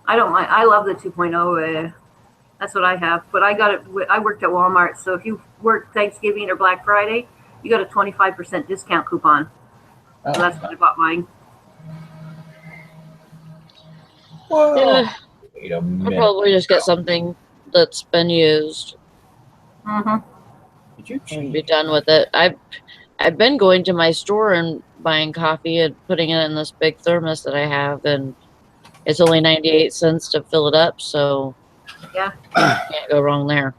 D: I don't mind. I love the 2.0. That's what I have. But I got it. I worked at Walmart, so if you work Thanksgiving or Black Friday, you got a 25% discount coupon. So that's what I bought mine.
C: Whoa.
B: Yeah,
C: Wait a
B: I'll
C: minute.
B: probably just get something that's been used
D: Mm-hmm.
C: Did you
B: and be
C: change?
B: done with it. I've been going to my store and buying coffee and putting it in this big thermos that I have, and it's only 98 cents to fill it up, so
D: Yeah.
B: can't go wrong there.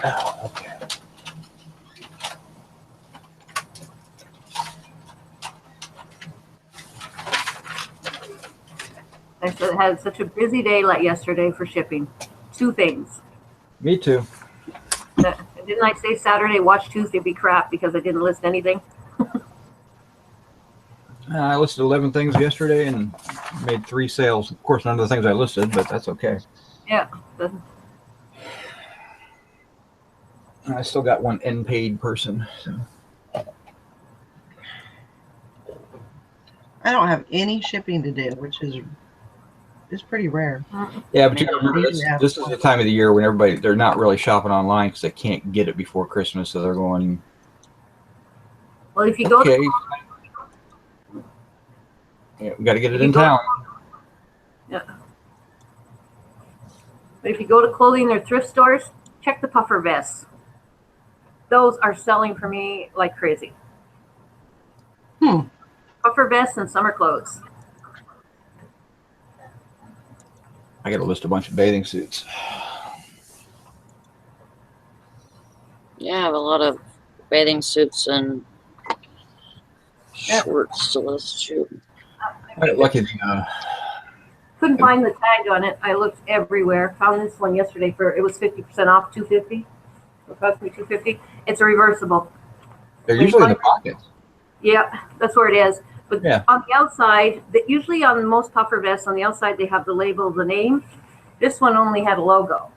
C: Oh, okay.
D: I had such a busy day like yesterday for shipping. 2 things.
C: Me too.
D: Didn't I say Saturday, watch Tuesday be crap because I didn't list anything?
C: I listed 11 things yesterday and made 3 sales. Of course, none of the things I listed, but that's okay.
D: Yeah.
C: I still got one unpaid person. So.
A: I don't have any shipping to do, which is pretty rare.
C: Yeah, but you
A: Man,
C: gotta remember this is the time of the year when they're not really shopping online because they can't get it before Christmas, so they're going.
D: Well, if you go
C: Okay.
D: to
C: Yeah, we got to get it
D: If you
C: in
D: go-
C: town.
D: But if you go to clothing or thrift stores, check the puffer vests. Those are selling for me like crazy. Puffer vests and summer clothes.
C: I got to list a bunch of bathing suits.
B: Yeah, I have a lot of bathing suits and shorts to list too.
C: I got lucky.
D: Couldn't find the tag on it. I looked everywhere. Found this one yesterday it was 50% off, $250. It cost me $250. It's a reversible.
C: They're usually in the pockets.
D: Yeah, that's where it is. But
C: Yeah.
D: on the outside, usually on most puffer vests, on the outside they have the label, the name. This one only had a logo.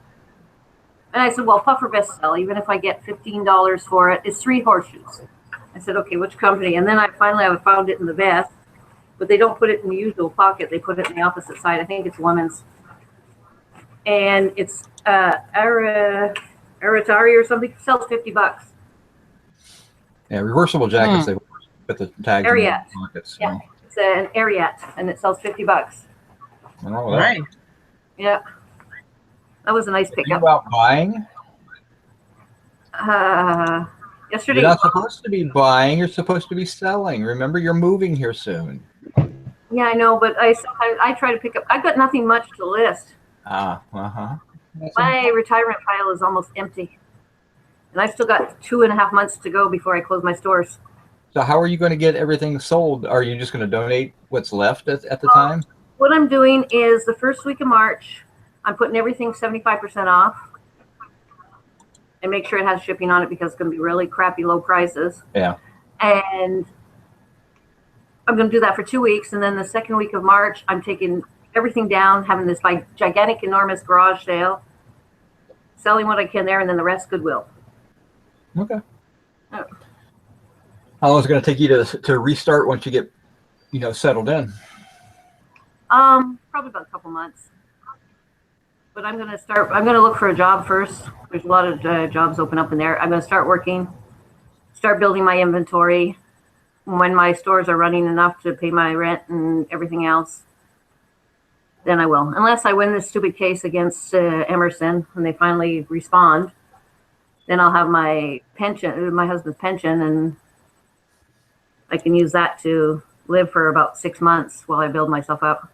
D: And I said, well, puffer vests sell, even if I get $15 for it. It's 3 horseshoes. I said, okay, which company? And then I found it in the vest, but they don't put it in the usual pocket. They put it in the opposite side. I think it's women's. And it's Aratari or something. It sells $50.
C: Yeah, reversible jackets. They put the tags in the
D: Ariat.
C: pockets. So.
D: Yeah, it's an Ariat, and it sells $50.
C: And all that.
A: Right.
D: Yeah, that was a nice
C: Are
D: pickup.
C: you out buying?
D: Yesterday.
C: You're not supposed to be buying. You're supposed to be selling. Remember, you're moving here soon.
D: Yeah, I know, but I try to pick up. I've got nothing much to list. My retirement pile is almost empty, and I've still got 2.5 months to go before I close my stores.
C: So how are you going to get everything sold? Are you just going to donate what's left at the time?
D: What I'm doing is the first week of March, I'm putting everything 75% off, and make sure it has shipping on it because it's going to be really crappy low prices.
C: Yeah.
D: And I'm going to do that for 2 weeks, and then the second week of March, I'm taking everything down, having this gigantic, enormous garage sale, selling what I can there, and then the rest Goodwill.
C: Okay.
D: Oh.
C: How long is it going to take you to restart once you get, settled in?
D: Probably about a couple months. But I'm going to look for a job first. There's a lot of jobs open up in there. I'm going to start working, start building my inventory when my stores are running enough to pay my rent and everything else. then I will. Unless I win this stupid case against Emerson and they finally respond, then I'll have my pension, my husband's pension, and I can use that to live for about 6 months while I build myself up.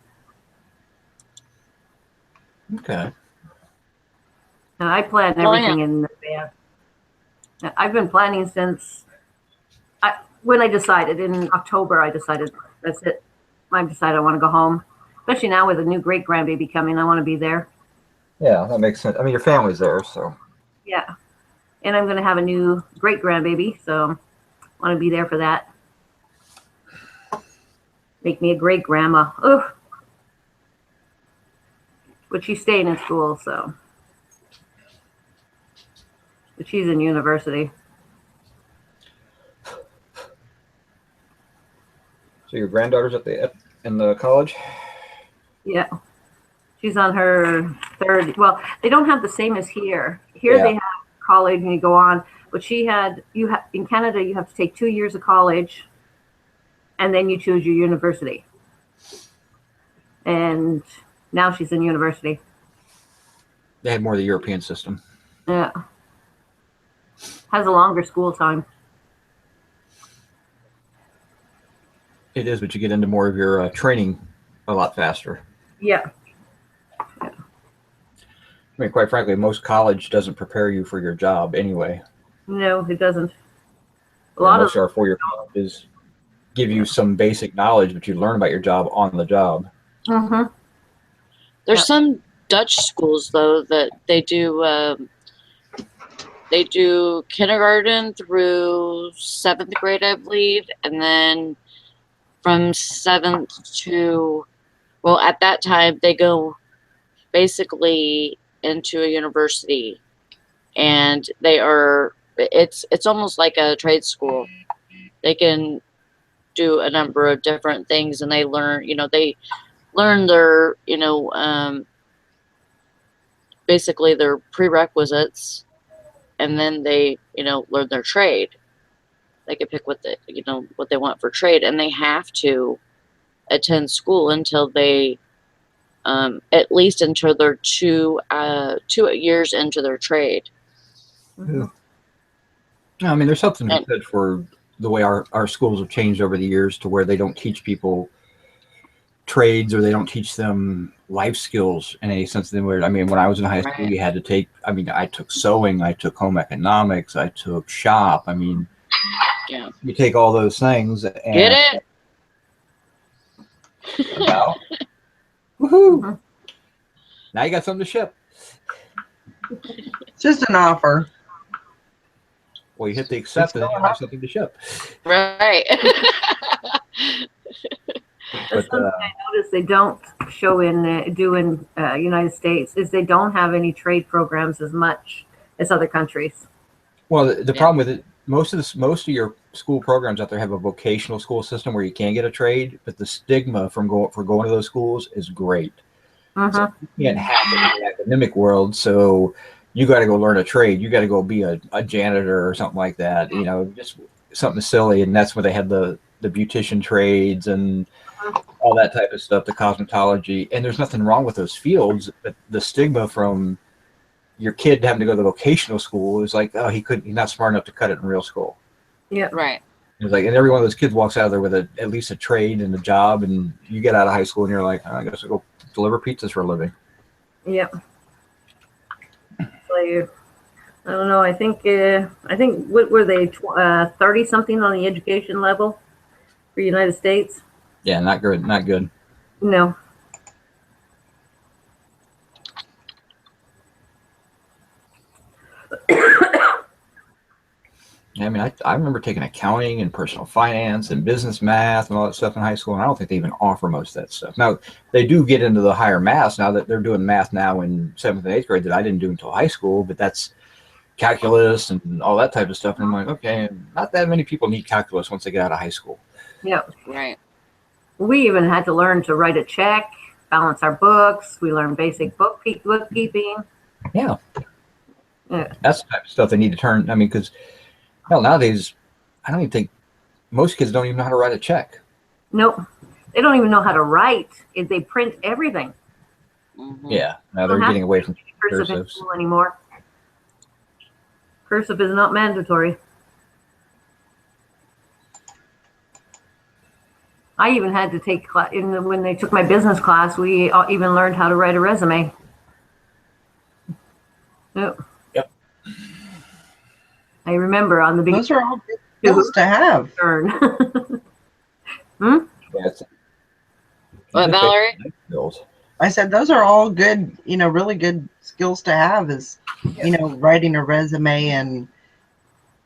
C: Okay.
D: Now, I plan everything in advance. I've been planning since when I decided in October. I decided that's it. I decided I want to go home, especially now with a new great grandbaby coming. I want to be there.
C: Yeah, that makes sense. I mean, your family's there, so.
D: Yeah, and I'm going to have a new great grandbaby, so I want to be there for that. Make me a great grandma. Ugh. But she's staying in school, so. But she's in university.
C: So your granddaughter's in the college?
D: Yeah. She's on her third. Well, they don't have the same as here. Here they have college and you go on. But she had, in Canada, you have to take 2 years of college and then you choose your university. And now she's in university.
C: They had more of the European system.
D: Yeah. Has a longer school time.
C: It is, but you get into more of your training a lot faster.
D: Yeah.
C: I mean, quite frankly, most college doesn't prepare you for your job anyway.
D: No, it doesn't. A lot
C: most of our four-year colleges give you some basic knowledge, but you learn about your job on the job.
D: Mm-hmm.
B: There's some Dutch schools though that they do kindergarten through 7th grade, I believe, and then from 7th to, well, at that time they go basically into a university, and it's almost like a trade school. They can do a number of different things, and they learn their basically their prerequisites, and then they learn their trade. They can pick what they want for trade, and they have to attend school until they at least until they're 2 years into their trade.
C: Yeah. I mean, there's something to be said for the way our schools have changed over the years to where they don't teach people trades, or they don't teach them life skills in any sense of the word. I mean, when I was in high school, you had to take, I took sewing, I took home economics, I took shop. I mean, you take all those things and
B: get it?
C: Now, woohoo! Now you got something to ship.
A: It's just an offer.
C: Well, you hit the accept, and then you have something to ship.
B: Right.
C: But,
D: something I noticed they don't show in United States is they don't have any trade programs as much as other countries.
C: Well, the problem with it, most of your school programs out there have a vocational school system where you can get a trade, but the stigma for going to those schools is great. So you can't happen in the academic world, so you got to go learn a trade. You got to go be a janitor or something like that. Just something silly, and that's where they had the beautician trades and all that type of stuff, the cosmetology. And there's nothing wrong with those fields, but the stigma from your kid having to go to vocational school is like, oh, he's not smart enough to cut it in real school.
D: Yeah,
B: right.
C: It's like, and every one of those kids walks out of there with at least a trade and a job, and you get out of high school and you're like, oh, I guess I'll go deliver pizzas for a living.
D: Yeah. So I don't know. I think what were they 30 something on the education level for United States?
C: Yeah, not good. Not good.
D: No.
C: I mean, I remember taking accounting and personal finance and business math and all that stuff in high school, and I don't think they even offer most of that stuff. Now, they do get into the higher maths now that they're doing math now in 7th and 8th grade that I didn't do until high school, but that's calculus and all that type of stuff. And I'm like, okay, not that many people need calculus once they get out of high school.
D: Yeah.
B: Right.
D: We even had to learn to write a check, balance our books. We learned basic bookkeeping.
C: Yeah. That's the type of stuff they need to turn. I mean, because nowadays, I don't even think most kids don't even know how to write a check.
D: Nope. They don't even know how to write. They print everything.
B: Mhm.
C: Yeah, now they're getting away from
D: Cursive in
C: cursives.
D: school anymore. Cursive is not mandatory. I even had to take when they took my business class. We even learned how to write a resume. Yep.
C: Yep.
D: I remember on the beginning.
A: Those are all good skills to have.
D: Hmm?
C: Yeah, it's,
B: What,
C: just
B: Valerie?
C: basic life skills.
A: I said those are all good, really good skills to have is, writing a resume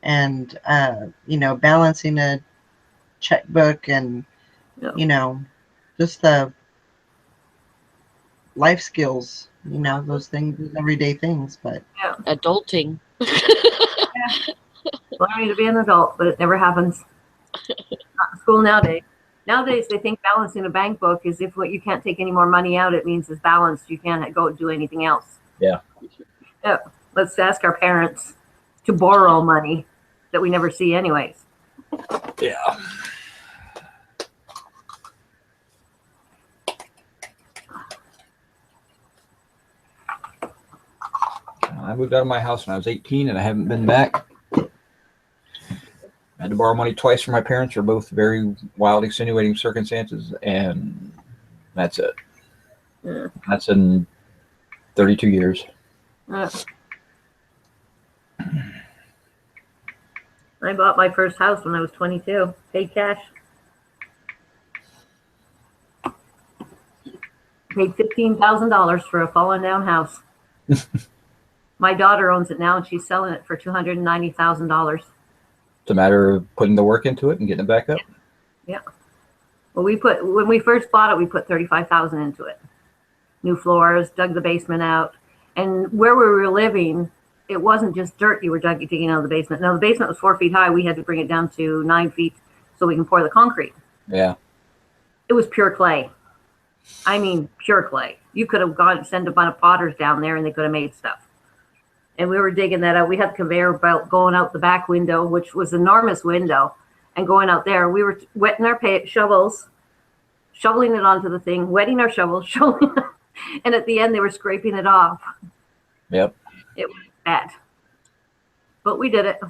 A: and balancing a checkbook and,
D: Yeah.
A: Just the life skills, those things, those everyday things. But
B: Adulting.
D: Learning to be an adult, but it never happens. Not in school nowadays. Nowadays, they think balancing a bank book is if you can't take any more money out, it means it's balanced. You can't go do anything else.
C: Yeah.
D: Yeah. Let's ask our parents to borrow money that we never see anyways.
C: Yeah. I moved out of my house when I was 18 and I haven't been back. I had to borrow money twice from my parents for both very wild, extenuating circumstances, and that's it.
D: Yeah.
C: That's in 32 years.
D: I bought my first house when I was 22. Paid cash. Paid $15,000 for a fallen down house. My daughter owns it now, and she's selling it for $290,000.
C: It's a matter of putting the work into it and getting it back up.
D: Yeah. Well, when we first bought it, we put $35,000 into it. New floors, dug the basement out, and where we were living, it wasn't just dirt you were digging out of the basement. Now the basement was 4 feet high. We had to bring it down to 9 feet so we can pour the concrete.
C: Yeah.
D: It was pure clay. I mean, pure clay. You could have gone and sent a bunch of potters down there, and they could have made stuff. And we were digging that out. We had the conveyor belt going out the back window, which was an enormous window, and going out there. We were wetting our shovels, shoveling it onto the thing, wetting our shovels, shoveling it. And at the end, they were scraping it off.
C: Yep.
D: It was bad. But we did it.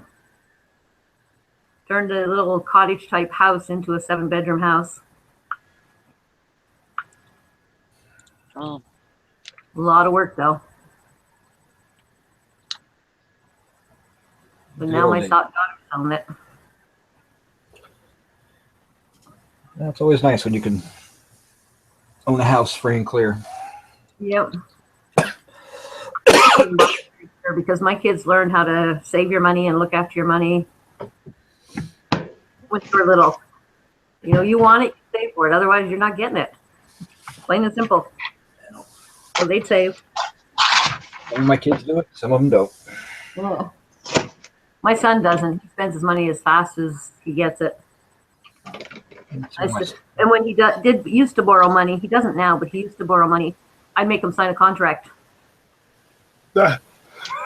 D: Turned a little cottage-type house into a 7-bedroom house.
B: Oh.
D: A lot of work, though. But now my daughter's selling it.
C: That's always nice when you can own a house free and clear.
D: Yep. Because my kids learned how to save your money and look after your money when they were little. You want it, you save for it. Otherwise, you're not getting it. Plain and simple. So they'd save.
C: Some of my kids do it. Some of them don't.
D: Yeah. My son doesn't. He spends his money as fast as he gets it. And when he used to borrow money, he doesn't now, but he used to borrow money. I'd make him sign a contract. And I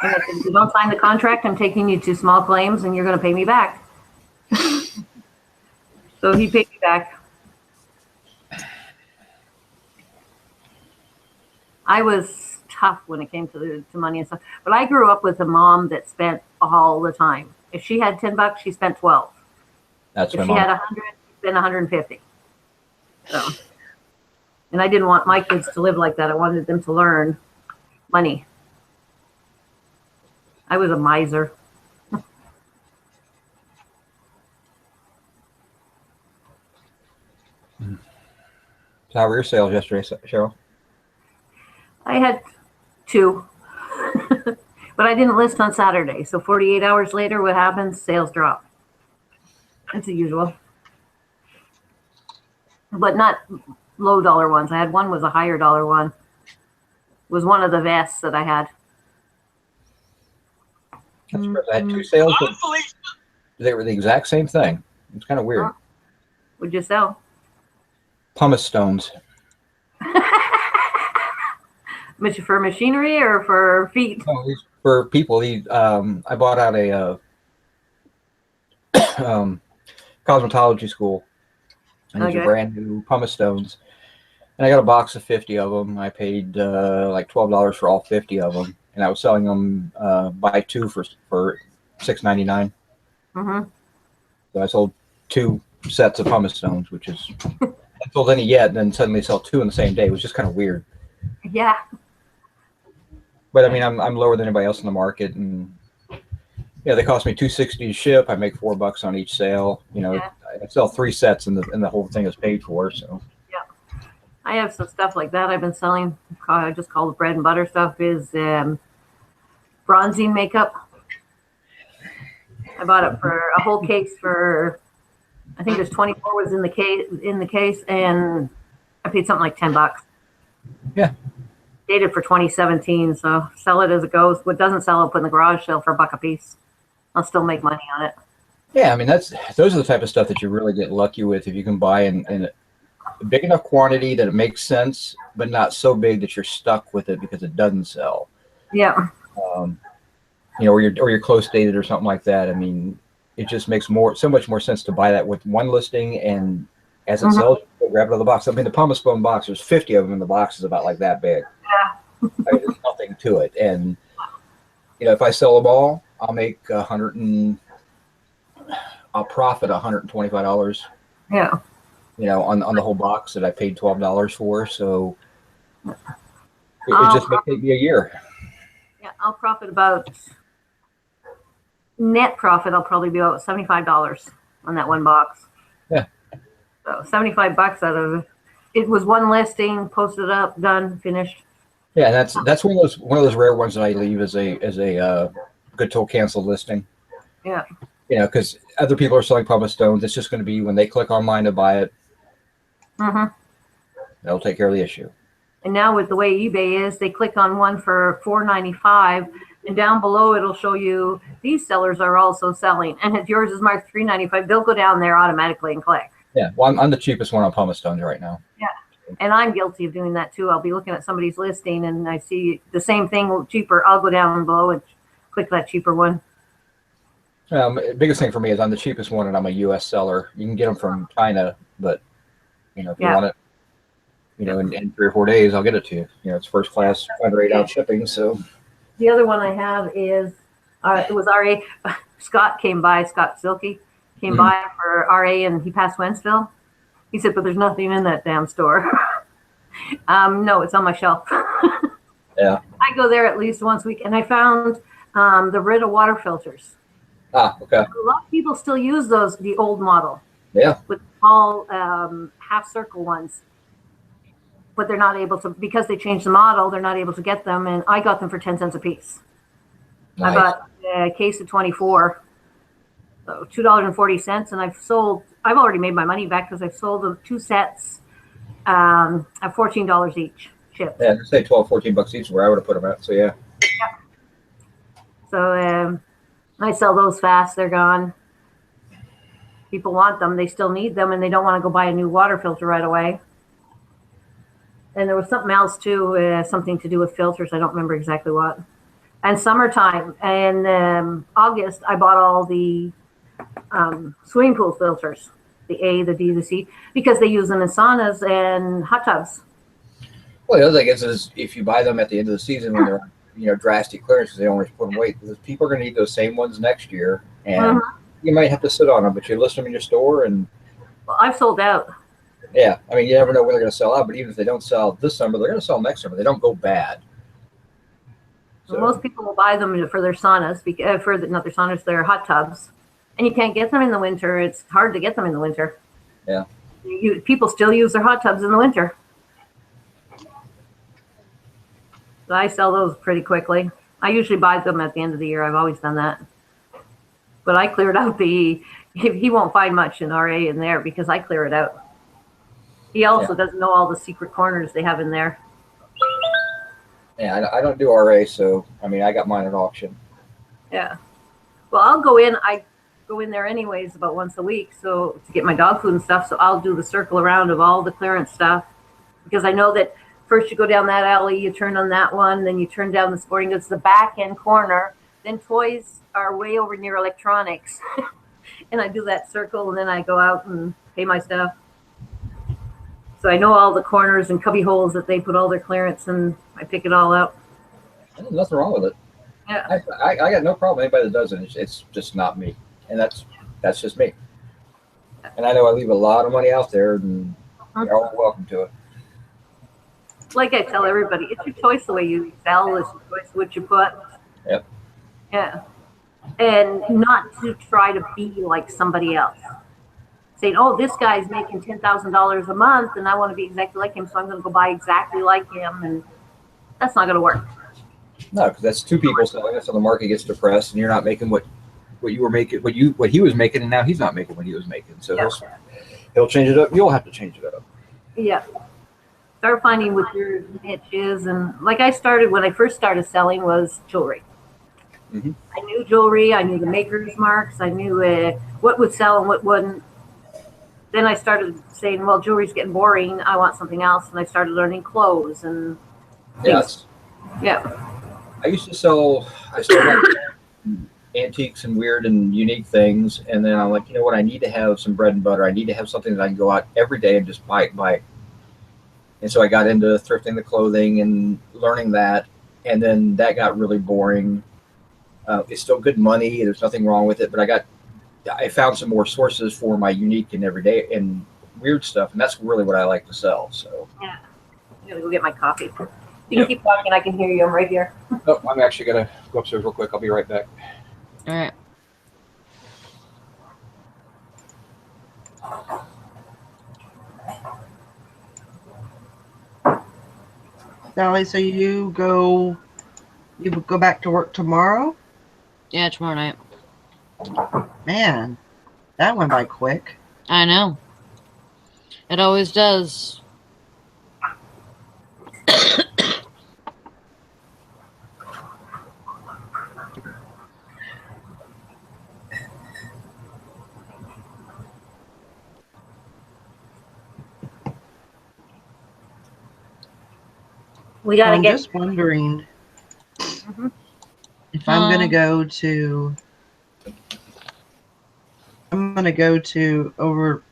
D: said, if you don't sign the contract, I'm taking you to small claims, and you're going to pay me back. So he paid me back. I was tough when it came to money and stuff, but I grew up with a mom that spent all the time. If she had $10, she spent 12.
C: That's
D: if
C: my
D: she
C: mom.
D: had 100, she spent 150. So, and I didn't want my kids to live like that. I wanted them to learn money. I was a miser.
C: So how were your sales yesterday, Cheryl?
D: I had 2, but I didn't list on Saturday. So 48 hours later, what happens? Sales drop. It's the usual. But not low dollar ones. I had one was a higher dollar one. It was one of the vests that I had.
C: That's correct. I had 2 sales, but they were the exact same thing. It's kind of weird.
D: What'd you sell?
C: Pumice stones.
D: For machinery or for feet?
C: No, these for people. I bought out a cosmetology school, and these are brand new pumice stones. And I got a box of 50 of them. I paid like $12 for all 50 of them, and I was selling them buy two for $6.99.
D: Mm-hmm.
C: So I sold 2 sets of pumice stones, which is I sold any yet, and then suddenly sell 2 in the same day. It was just kind of weird.
D: Yeah.
C: But I mean, I'm lower than anybody else in the market, and yeah, they cost me $2.60 to ship. I make $4 on each sale. You know,
D: Yeah.
C: I sell 3 sets, and the whole thing is paid for. So
D: I have some stuff like that I've been selling. I just call it bread and butter stuff. Is bronzing makeup. I bought it for a whole case for, I think there's 24 was in the case, and I paid something like $10.
C: Yeah.
D: Dated for 2017, so sell it as it goes. What doesn't sell, I'll put in the garage sale for $1 a piece. I'll still make money on it.
C: yeah, I mean those are the type of stuff that you really get lucky with if you can buy in a big enough quantity that it makes sense, but not so big that you're stuck with it because it doesn't sell.
D: Yeah.
C: You know, or you're close dated or something like that. I mean, it just makes so much more sense to buy that with one listing, and as it sells, you grab it out of the box. I mean, the pumice bone box, there's 50 of them in the box, is about like that big.
D: Yeah.
C: I mean, there's nothing to it, and you know, if I sell them all, I'll make I'll profit $125.
D: Yeah.
C: You know, on the whole box that I paid $12 for. So it just may take me a year.
D: Yeah, I'll profit about net profit. I'll probably be about $75 on that one box.
C: Yeah.
D: So $75 out of it. It was one listing, posted up, done, finished.
C: Yeah, that's one of those rare ones that I leave as a good till cancel listing.
D: Yeah.
C: You know, because other people are selling pumice stones. It's just going to be when they click on mine to buy it.
D: Mm-hmm.
C: That'll take care of the issue.
D: And now with the way eBay is, they click on one for $4.95, and down below it'll show you these sellers are also selling. And if yours is marked $3.95, they'll go down there automatically and click.
C: Yeah, well, I'm the cheapest one on pumice stones right now.
D: Yeah, and I'm guilty of doing that too. I'll be looking at somebody's listing and I see the same thing cheaper. I'll go down below and click that cheaper one.
C: Biggest thing for me is I'm the cheapest one, and I'm a U.S. seller. You can get them from China, but you know, if you want it, you know, in 3 or 4 days, I'll get it to you. You know, it's first class, 5 or 8 ounce shipping. So
D: the other one I have is it was RA. Scott came by. Scott Silky came by for RA, and he passed Wentzville. He said, "But there's nothing in that damn store." No, it's on my shelf.
C: Yeah,
D: I go there at least once a week, and I found the Brita water filters.
C: Ah, okay.
D: A lot of people still use those, the old model.
C: Yeah.
D: With small half circle ones. But they're not able to, because they changed the model, they're not able to get them. And I got them for 10 cents a piece. Nice. I bought a case of 24, so $2.40. And I've already made my money back because I've sold them 2 sets at $14 each shipped.
C: Yeah, I'd say $12-14 each where I would have put them at. So yeah.
D: So I sell those fast. They're gone. People want them. They still need them, and they don't want to go buy a new water filter right away. And there was something else too, something to do with filters. I don't remember exactly what. And summertime, and August, I bought all the swimming pool filters, the A, the D, the C, because they use them in saunas and hot tubs.
C: Well, the other thing is if you buy them at the end of the season when they're, you know, drastic clearance, because they don't put them away, because people are going to need those same ones next year, and you might have to sit on them, but you list them in your store, and
D: well, I've sold out.
C: Yeah, I mean, you never know when they're going to sell out, but even if they don't sell this summer, they're going to sell next summer. They don't go bad.
D: So most people will buy them for their saunas, not their saunas, their hot tubs, and you can't get them in the winter. It's hard to get them in the winter.
C: Yeah.
D: People still use their hot tubs in the winter. So I sell those pretty quickly. I usually buy them at the end of the year. I've always done that. But I cleared out he won't find much in RA in there because I clear it out. He also doesn't know all the secret corners they have in there.
C: Yeah, I don't do RA, so, I mean, I got mine at auction.
D: Yeah. Well, I'll go in. I go in there anyways about once a week to get my dog food and stuff. So I'll do the circle around of all the clearance stuff because I know that first you go down that alley, you turn on that one, then you turn down the sporting goods, the back end corner. Then toys are way over near electronics. And I do that circle, and then I go out and pay my stuff. So I know all the corners and cubby holes that they put all their clearance, and I pick it all out.
C: There's nothing wrong with it.
D: Yeah.
C: I got no problem. Anybody that does it, it's just not me, and that's just me. And I know I leave a lot of money out there, and you're all welcome to it.
D: Like I tell everybody, it's your choice the way you sell. It's your choice what you put.
C: Yep.
D: Yeah. And not to try to be like somebody else. Saying, oh, this guy's making $10,000 a month, and I want to be exactly like him, so I'm going to go buy exactly like him, and that's not going to work.
C: No, because that's two people selling it, so the market gets depressed, and you're not making what you were making, what he was making, and now he's not making what he was making. So
D: Yeah.
C: he'll change it up. You'll have to change it up.
D: Yeah. Start finding what your niche is, and like I started when I first started selling was jewelry.
C: Mm-hmm.
D: I knew jewelry. I knew the maker's marks. I knew what would sell and what wouldn't. Then I started saying, well, jewelry's getting boring. I want something else. And I started learning clothes and things. Yeah.
C: I used to sell, I started antiques and weird and unique things. And then I'm like, you know what? I need to have some bread and butter. I need to have something that I can go out every day and just buy it. And so I got into thrifting the clothing and learning that. And then that got really boring. It's still good money. There's nothing wrong with it. But I found some more sources for my unique and everyday and weird stuff, and that's really what I like to sell. So
D: yeah, I'm gonna go get my coffee. You can keep talking. I can hear you. I'm right here.
C: Oh, I'm actually gonna go upstairs real quick. I'll be right back.
B: All right.
A: Sally, so you go back to work tomorrow?
B: Yeah, tomorrow night.
A: Man, that went by quick.
B: I know. It always does.
D: We gotta
A: I'm
D: get.
A: just wondering if I'm gonna go to. I'm gonna go to over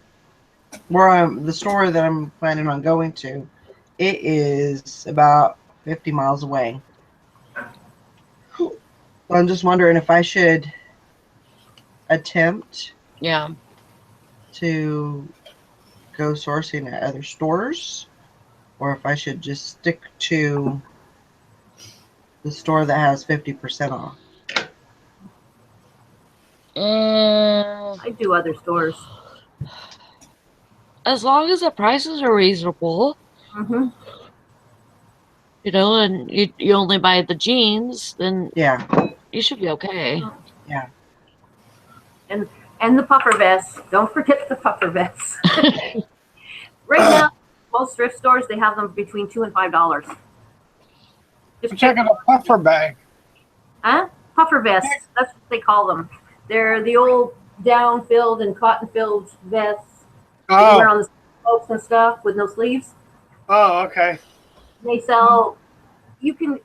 A: where the store that I'm planning on going to. It is about 50 miles away. I'm just wondering if I should attempt to go sourcing at other stores, or if I should just stick to the store that has 50% off.
D: I do other stores.
B: As long as the prices are reasonable,
D: Mm-hmm.
B: you know, and you only buy the jeans, then
A: Yeah.
B: you should be okay.
A: Yeah.
D: And the puffer vests. Don't forget the puffer vests. Right now, most thrift stores, they have them between $2 and $5. Just
E: Check out a puffer bag.
D: Huh? Puffer vests. That's what they call them. They're the old down-filled and cotton-filled vests that you wear on the slopes and stuff with no sleeves.
E: Oh, okay.
D: They sell. You can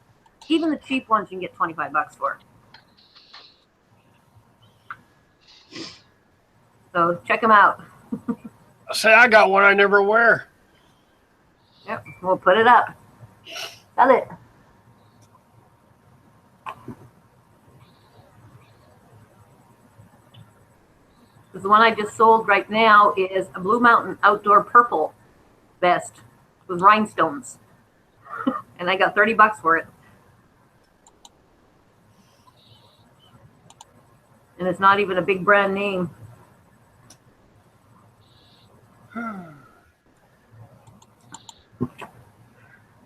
D: even the cheap ones you can get $25 for. So check them out.
E: Say, I got one I never wear.
D: Yep, we'll put it up. Sell it. Because the one I just sold right now is a Blue Mountain outdoor purple vest with rhinestones. And I got $30 for it. And it's not even a big brand name. But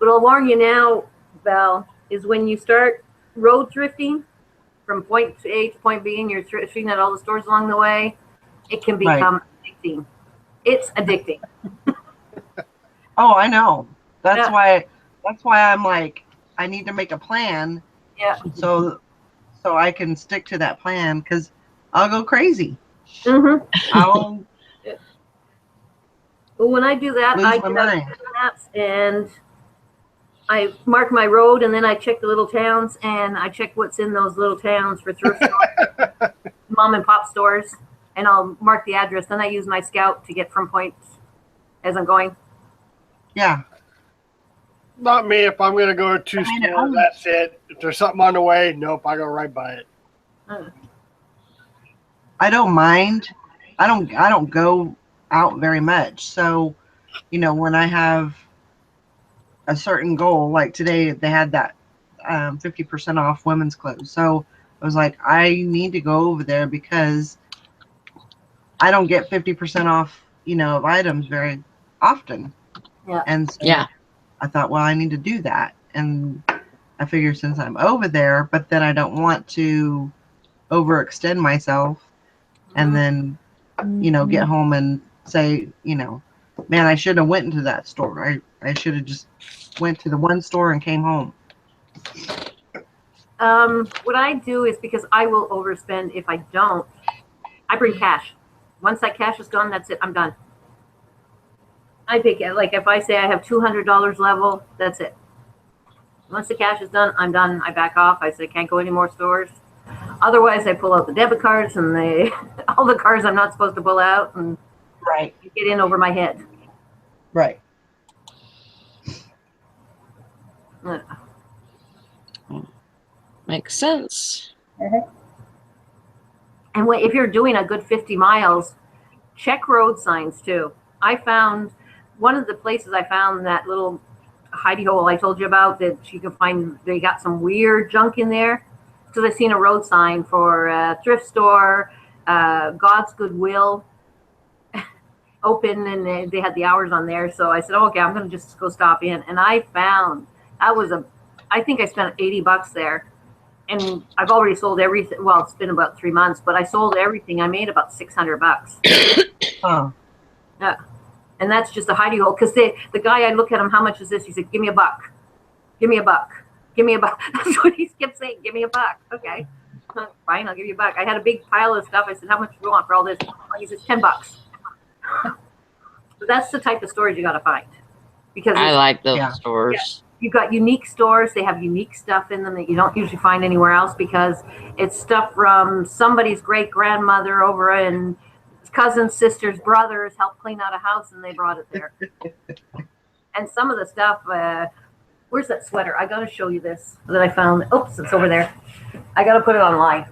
D: I'll warn you now, Val, is when you start road thrifting from point A to point B and you're thrifting at all the stores along the way, it can become addicting. It's addicting.
A: Oh, I know. That's
D: Yeah.
A: why I'm like, I need to make a plan.
D: Yeah.
A: So I can stick to that plan, because I'll go crazy.
D: Mm-hmm.
A: I'll
D: Well, when I do that,
A: lose
D: I
A: my
D: get out
A: mind.
D: Google Maps and I mark my road, and then I check the little towns, and I check what's in those little towns for thrift stores, mom and pop stores, and I'll mark the address. Then I use my Scout to get from points as I'm going.
A: Yeah.
E: Not me. If I'm gonna go to
A: I mean,
E: store, that's it. If there's something on the way, nope, I go right by it.
A: I don't mind. I don't go out very much. So, when I have a certain goal, like today they had that 50% off women's clothes. So I was like, I need to go over there because I don't get 50% off, of items very often.
D: Yeah.
A: And so
B: Yeah.
A: I thought, well, I need to do that. And I figure since I'm over there, but then I don't want to overextend myself and then, get home and say, man, I should have went into that store. I should have just went to the one store and came home.
D: What I do is, because I will overspend if I don't, I bring cash. Once that cash is gone, that's it. I'm done. I pick it. Like if I say I have $200 level, that's it. Once the cash is done, I'm done. I back off. I say can't go any more stores. Otherwise, I pull out the debit cards and all the cards I'm not supposed to pull out and
A: Right.
D: get in over my head.
A: Right.
B: Makes sense.
D: And if you're doing a good 50 miles, check road signs too. I found one of the places I found that little hidey hole I told you about that you can find, they got some weird junk in there. Because I seen a road sign for a thrift store, God's Goodwill open, and they had the hours on there. So I said, oh, okay, I'm going to just go stop in. And I found I think I spent $80 there. And I've already sold everything. Well, it's been about 3 months, but I sold everything. I made about $600.
A: Huh.
D: Yeah. And that's just a hidey hole. Because the guy, I look at him, how much is this? He said, give me $1. Give me $1. Give me $1. That's what he kept saying. Give me $1. Okay. Fine, I'll give you $1. I had a big pile of stuff. I said, how much do you want for all this? He says, $10. So that's the type of stores you got to find. Because
B: I like those stores.
D: Yeah, you've got unique stores. They have unique stuff in them that you don't usually find anywhere else because it's stuff from somebody's great grandmother over in cousins, sisters, brothers helped clean out a house and they brought it there. And some of the stuff, where's that sweater? I got to show you this that I found. Oops, it's over there. I got to put it online.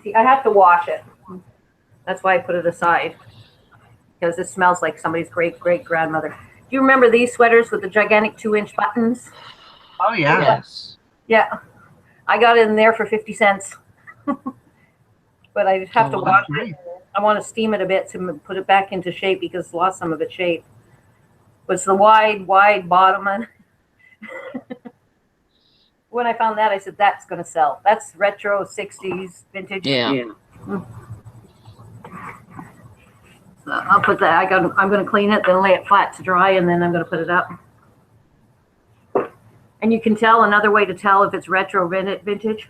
D: See, I have to wash it. That's why I put it aside. Because it smells like somebody's great-great-grandmother. Do you remember these sweaters with the gigantic 2-inch buttons?
A: Oh, yeah.
B: Yes.
D: Yeah. I got it in there for 50 cents. But I have to wash it. I want to steam it a bit to put it back into shape because it's lost some of its shape. But it's the wide bottom. When I found that, I said, that's going to sell. That's retro 60s vintage.
B: Yeah.
D: So I'll put that. I'm going to clean it, then lay it flat to dry, and then I'm going to put it up. And you can tell, another way to tell if it's retro vintage,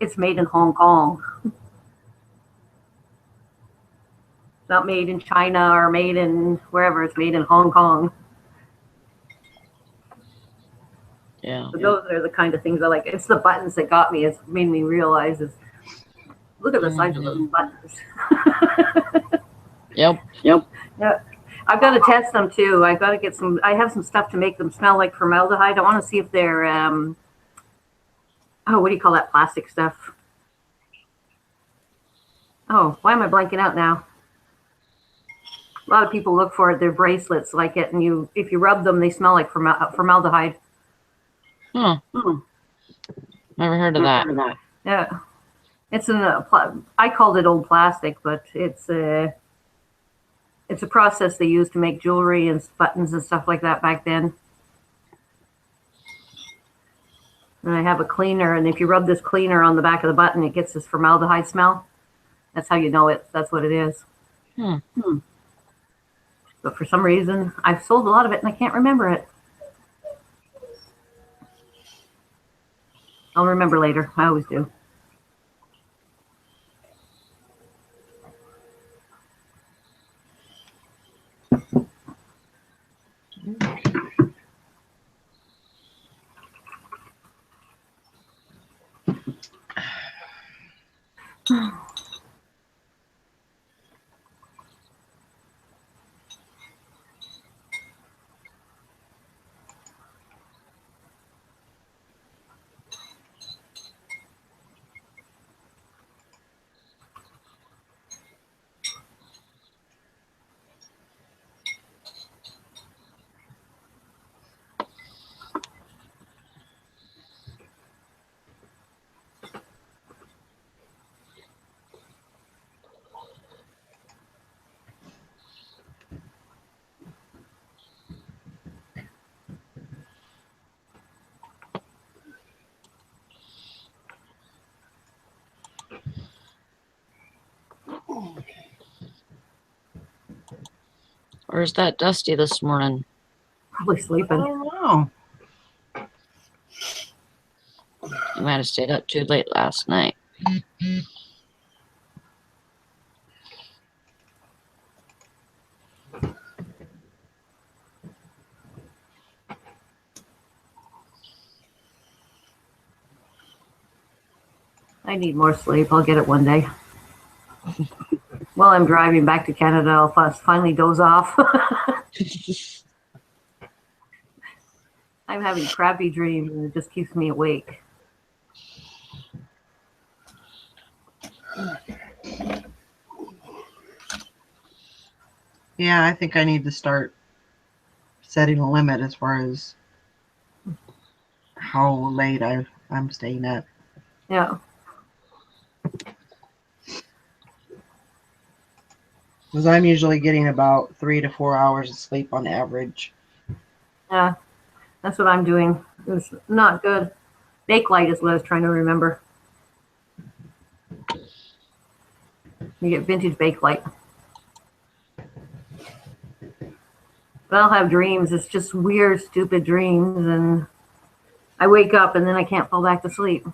D: it's made in Hong Kong. It's not made in China or made in wherever. It's made in Hong Kong.
B: Yeah.
D: So those are the kind of things I like. It's the buttons that got me. It's made me realize look at the size of those buttons.
B: Yep.
D: Yeah. I've got to test them too. I've got to get some. I have some stuff to make them smell like formaldehyde. I want to see if they're what do you call that plastic stuff? Oh, why am I blanking out now? A lot of people look for it. They're bracelets like it, and if you rub them, they smell like formaldehyde.
B: Huh. Never heard of that.
D: Yeah, it's I called it old plastic, but it's a process they used to make jewelry and buttons and stuff like that back then. And I have a cleaner, and if you rub this cleaner on the back of the button, it gets this formaldehyde smell. That's how you know it. That's what it is. But for some reason, I've sold a lot of it, and I can't remember it. I'll remember later. I always do.
B: Or is that Dusty this morning?
D: Probably
A: I
D: sleeping.
A: don't know.
B: He might have stayed up too late last night.
D: I need more sleep. I'll get it one day. While I'm driving back to Canada, I'll finally doze off. I'm having crappy dreams and it just keeps me awake.
A: Yeah, I think I need to start setting a limit as far as how late I'm staying up.
D: Yeah.
A: Because I'm usually getting about 3 to 4 hours of sleep on average.
D: Yeah. That's what I'm doing. It's not good. Bakelite is what I was trying to remember. You get vintage Bakelite. But I'll have dreams. It's just weird, stupid dreams. And I wake up and then I can't fall back to sleep.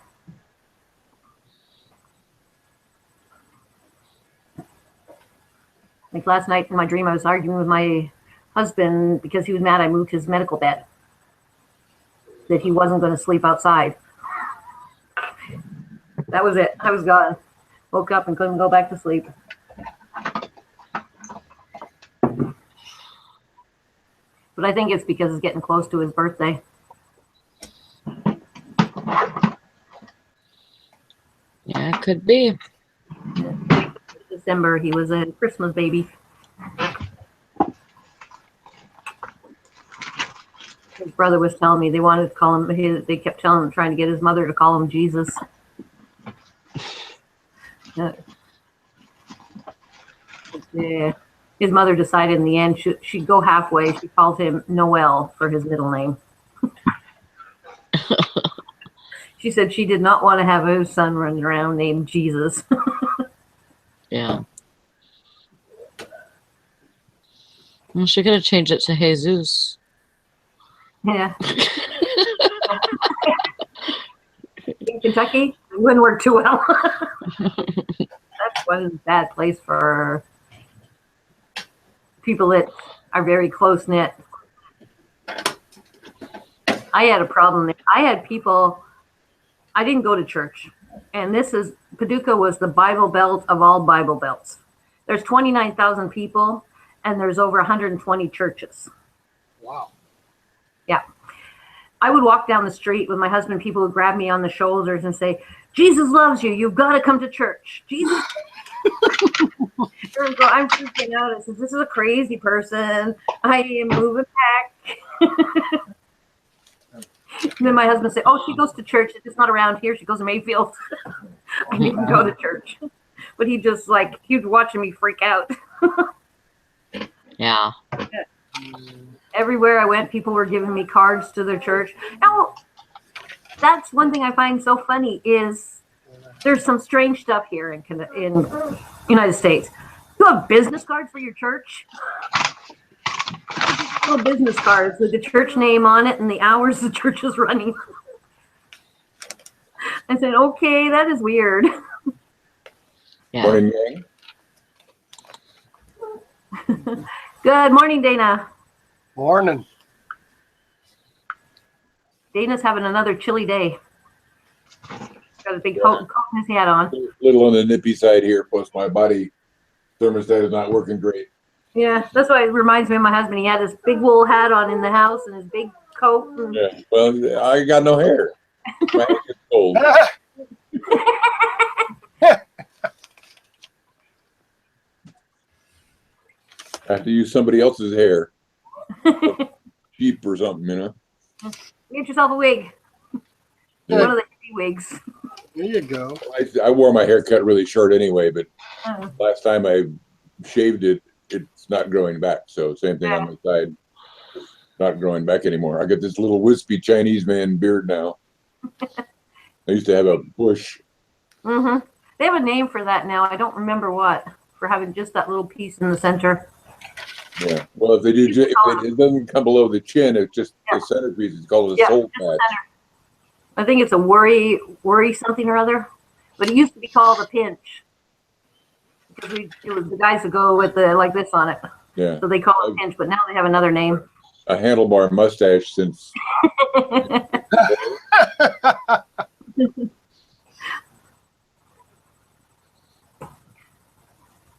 D: Like last night in my dream, I was arguing with my husband because he was mad I moved his medical bed. That he wasn't going to sleep outside. That was it. I was gone. Woke up and couldn't go back to sleep. But I think it's because it's getting close to his birthday.
B: Yeah, it could be.
D: December, he was a Christmas baby. His brother was telling me they wanted to call him, they kept telling him, trying to get his mother to call him Jesus. Yeah. His mother decided in the end she'd go halfway. She called him Noel for his middle name. She said she did not want to have her son running around named Jesus.
B: Yeah. Well, she could have changed it to Jesus.
D: Yeah. In Kentucky, it wouldn't work too well. That's one bad place for people that are very close knit. I had a problem. I had people, I didn't go to church. And Paducah was the Bible Belt of all Bible belts. There's 29,000 people and there's over 120 churches.
E: Wow.
D: Yeah. I would walk down the street with my husband. People would grab me on the shoulders and say, Jesus loves you. You've got to come to church. Jesus. I'm freaking out. I said, this is a crazy person. I am moving back. And then my husband said, oh, she goes to church. It's just not around here. She goes to Mayfield. I didn't go to church. But he was watching me freak out.
B: Yeah.
D: Everywhere I went, people were giving me cards to their church. Now, that's one thing I find so funny is there's some strange stuff here in United States. You have business cards for your church? Little business cards with the church name on it and the hours the church is running. I said, okay, that is weird.
B: Yeah.
C: Morning, gang.
D: Good morning, Dana.
E: Morning.
D: Dana's having another chilly day. Got got a big coat and his hat on.
F: Little on the nippy side here, plus my body thermostat is not working great.
D: Yeah, that's why it reminds me of my husband. He had his big wool hat on in the house and his big coat. And...
F: Yeah, well, I got no hair. My hair gets cold. I have to use somebody else's hair. Sheep or something, you know.
D: Get yourself a wig.
E: Yeah.
D: One of the hippie wigs.
E: There you go.
F: I wore my hair cut really short anyway, but last time I shaved it, it's not growing back. So same thing on my side. It's not growing back anymore. I got this little wispy Chinese man beard now. I used to have a bush.
D: Mm-hmm. They have a name for that now. I don't remember what. For having just that little piece in the center.
F: Yeah. Well, if they do, it doesn't come below the chin. It's just the centerpiece. It's called a soul patch.
D: I think it's a worry something or other, but it used to be called a pinch because it was the guys that go with the like this on it.
F: Yeah.
D: So they call it a pinch, but now they have another name.
F: A handlebar mustache since.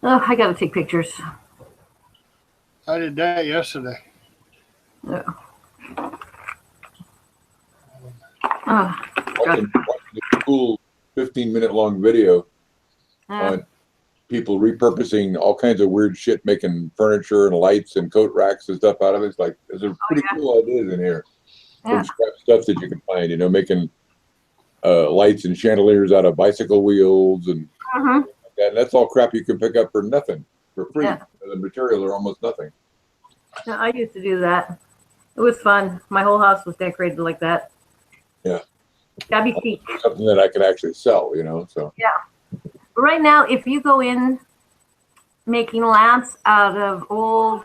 D: Oh, I got to take pictures.
E: I did that yesterday.
D: Yeah. Oh,
F: Watching a cool 15-minute long video on people repurposing all kinds of weird shit, making furniture and lights and coat racks and stuff out of it. It's like there's a pretty cool ideas in here. Some scrap stuff that you can find, you know, making lights and chandeliers out of bicycle wheels and that's all crap you can pick up for nothing, for free. The materials are almost nothing.
D: Yeah, I used to do that. It was fun. My whole house was decorated like that.
F: Yeah.
D: That'd be cheap.
F: Something that I can actually sell, you know. So
D: yeah. But right now, if you go in making lamps out of old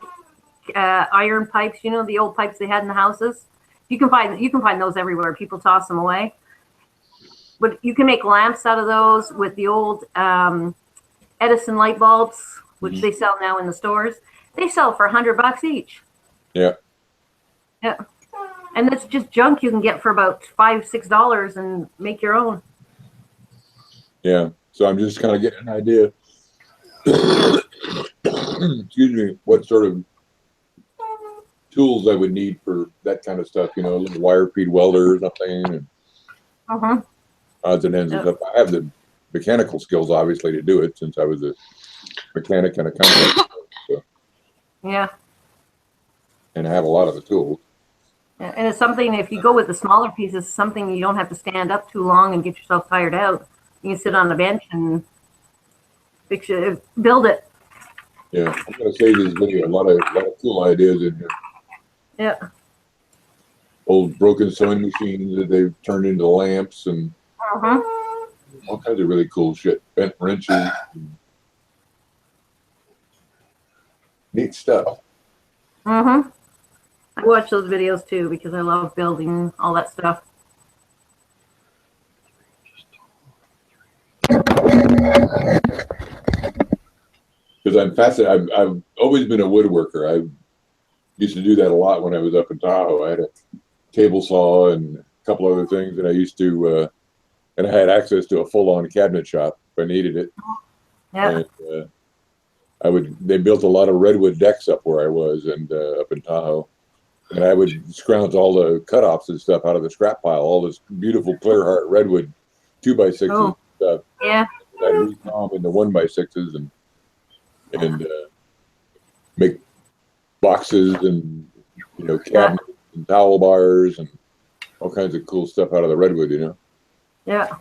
D: iron pipes, you know, the old pipes they had in the houses, you can find those everywhere. People toss them away. But you can make lamps out of those with the old Edison light bulbs, which they sell now in the stores. They sell for $100 each.
F: Yeah.
D: Yeah. And that's just junk you can get for about $5, $6 and make your own.
F: Yeah. So I'm just kind of getting an idea. Excuse me. What sort of tools I would need for that kind of stuff? You know, a little wire feed welder or something. And odds and ends and stuff. I have the mechanical skills, obviously, to do it since I was a mechanic and a contractor. So.
D: Yeah.
F: And I have a lot of the tools.
D: And it's something, if you go with the smaller pieces, something you don't have to stand up too long and get yourself tired out. You can sit on the bench and fix it, build it.
F: Yeah, I'm going to save this video. A lot of cool ideas in here.
D: Yeah.
F: Old broken sewing machines that they've turned into lamps and all kinds of really cool shit. Bent wrenches. Neat stuff.
D: I watch those videos too because I love building all that stuff.
F: Because I'm fascinated. I've always been a woodworker. I used to do that a lot when I was up in Tahoe. I had a table saw and a couple other things, and I used to, and I had access to a full-on cabinet shop if I needed it.
D: Yeah.
F: And they built a lot of redwood decks up where I was and up in Tahoe. And I would scrounge all the cutoffs and stuff out of the scrap pile, all this beautiful clear heart redwood 2x6s stuff.
D: Yeah.
F: And I'd resaw them into 1x6s and make boxes and, you know, cabinets and towel bars and all kinds of cool stuff out of the redwood, you know?
D: Yeah.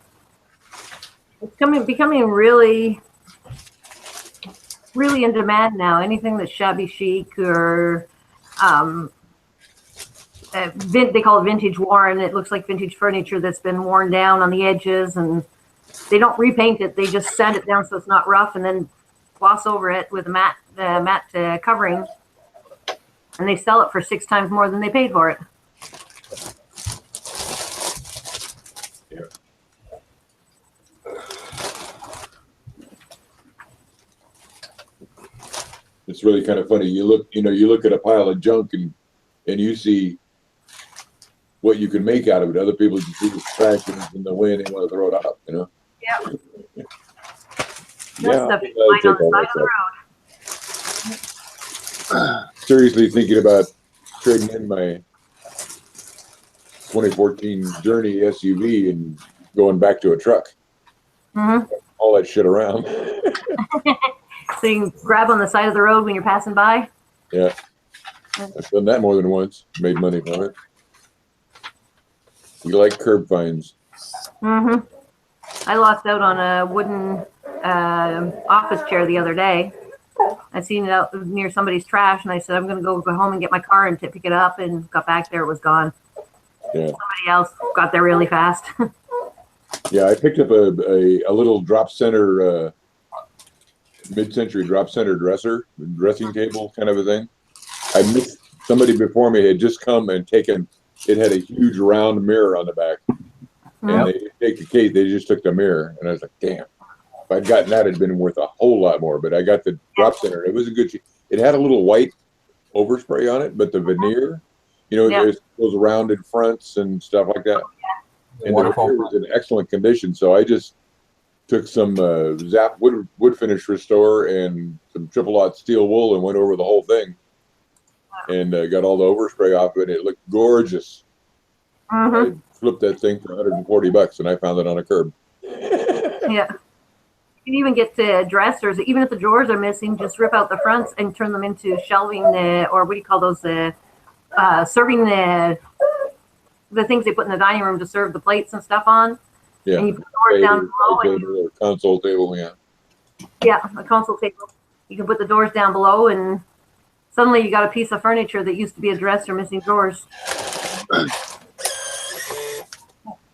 D: It's becoming really in demand now. Anything that's shabby chic or they call it vintage worn. It looks like vintage furniture that's been worn down on the edges, and they don't repaint it. They just sand it down so it's not rough, and then gloss over it with a matte covering, and they sell it for 6 times more than they paid for it.
F: Yeah. It's really kind of funny. You look at a pile of junk and you see what you can make out of it. Other people just do the trash in the wind and want to throw it out, you know?
D: Yeah.
F: Yeah.
D: That's the
F: I'd take all
D: side
F: that
D: of the
F: stuff.
D: road.
F: Seriously thinking about trading in my 2014 Journey SUV and going back to a truck.
D: Mm-hmm.
F: All that shit around.
D: So you can grab on the side of the road when you're passing by.
F: Yeah. I've done that more than once. Made money from it. You like curb finds.
D: Mm-hmm. I lost out on a wooden office chair the other day. I seen it out near somebody's trash, and I said, I'm going to go home and get my car and pick it up, and got back there, it was gone.
F: Yeah.
D: Somebody else got there really fast.
F: Yeah, I picked up a little drop center, mid-century drop center dressing table kind of a thing. I missed somebody before me had just come and taken. It had a huge round mirror on the back, and they didn't take the case. They just took the mirror, and I was like, damn. If I'd gotten that, it'd been worth a whole lot more. But I got the drop center. It was a good. It had a little white overspray on it, but the veneer, you know, there's those rounded fronts and stuff like that. And the veneer was in excellent condition. So I just took some Zap wood finish restore and some triple aught steel wool and went over the whole thing, and got all the overspray off it. It looked gorgeous. I flipped that thing for $140, and I found it on a curb.
D: Yeah. You can even get dressers, even if the drawers are missing, just rip out the fronts and turn them into shelving, or what do you call those, serving the things they put in the dining room to serve the plates and stuff on.
F: Yeah.
D: And you put the doors down below.
F: Or console table, yeah.
D: Yeah, a console table. You can put the doors down below, and suddenly you got a piece of furniture that used to be a dresser missing drawers. Time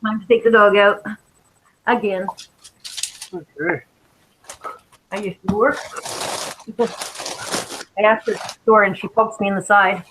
D: to take the dog out again.
E: Okay.
D: Are you sure? I asked her to store, and she pokes me in the side.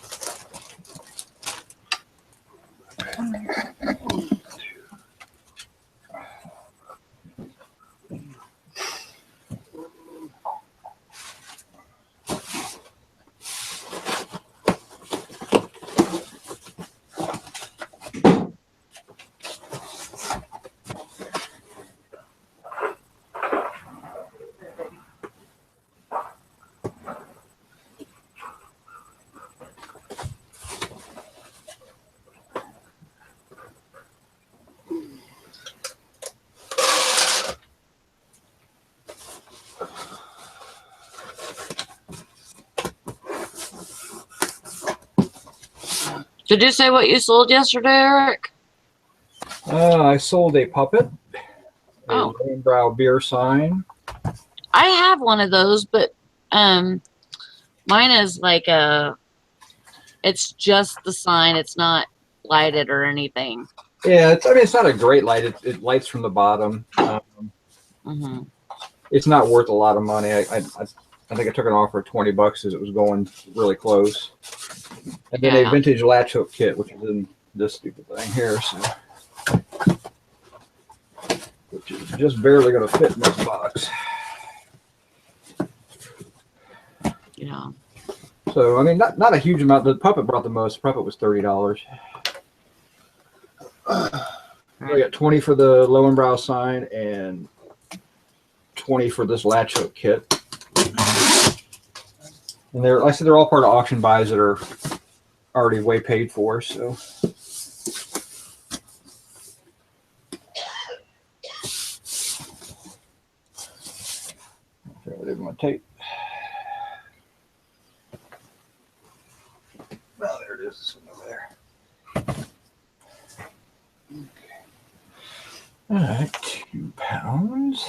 B: Did you say what you sold yesterday, Eric?
C: I sold a puppet,
B: Oh.
C: a Brow beer sign.
B: I have one of those, but mine is like it's just the sign. It's not lighted or anything.
C: Yeah, it's not a great light. It lights from the bottom. It's not worth a lot of money. I think I took it off for $20 as it was going really close. And then a vintage latch hook kit, which is in this stupid thing here, so which is just barely going to fit in this box.
B: Yeah.
C: So I mean, not a huge amount. The puppet brought the most. The puppet was $30. I got 20 for the low and brow sign and 20 for this latch hook kit. And like I said, they're all part of auction buys that are already way paid for. So there's my tape. Well, there it is over there. Okay. All right, 2 pounds.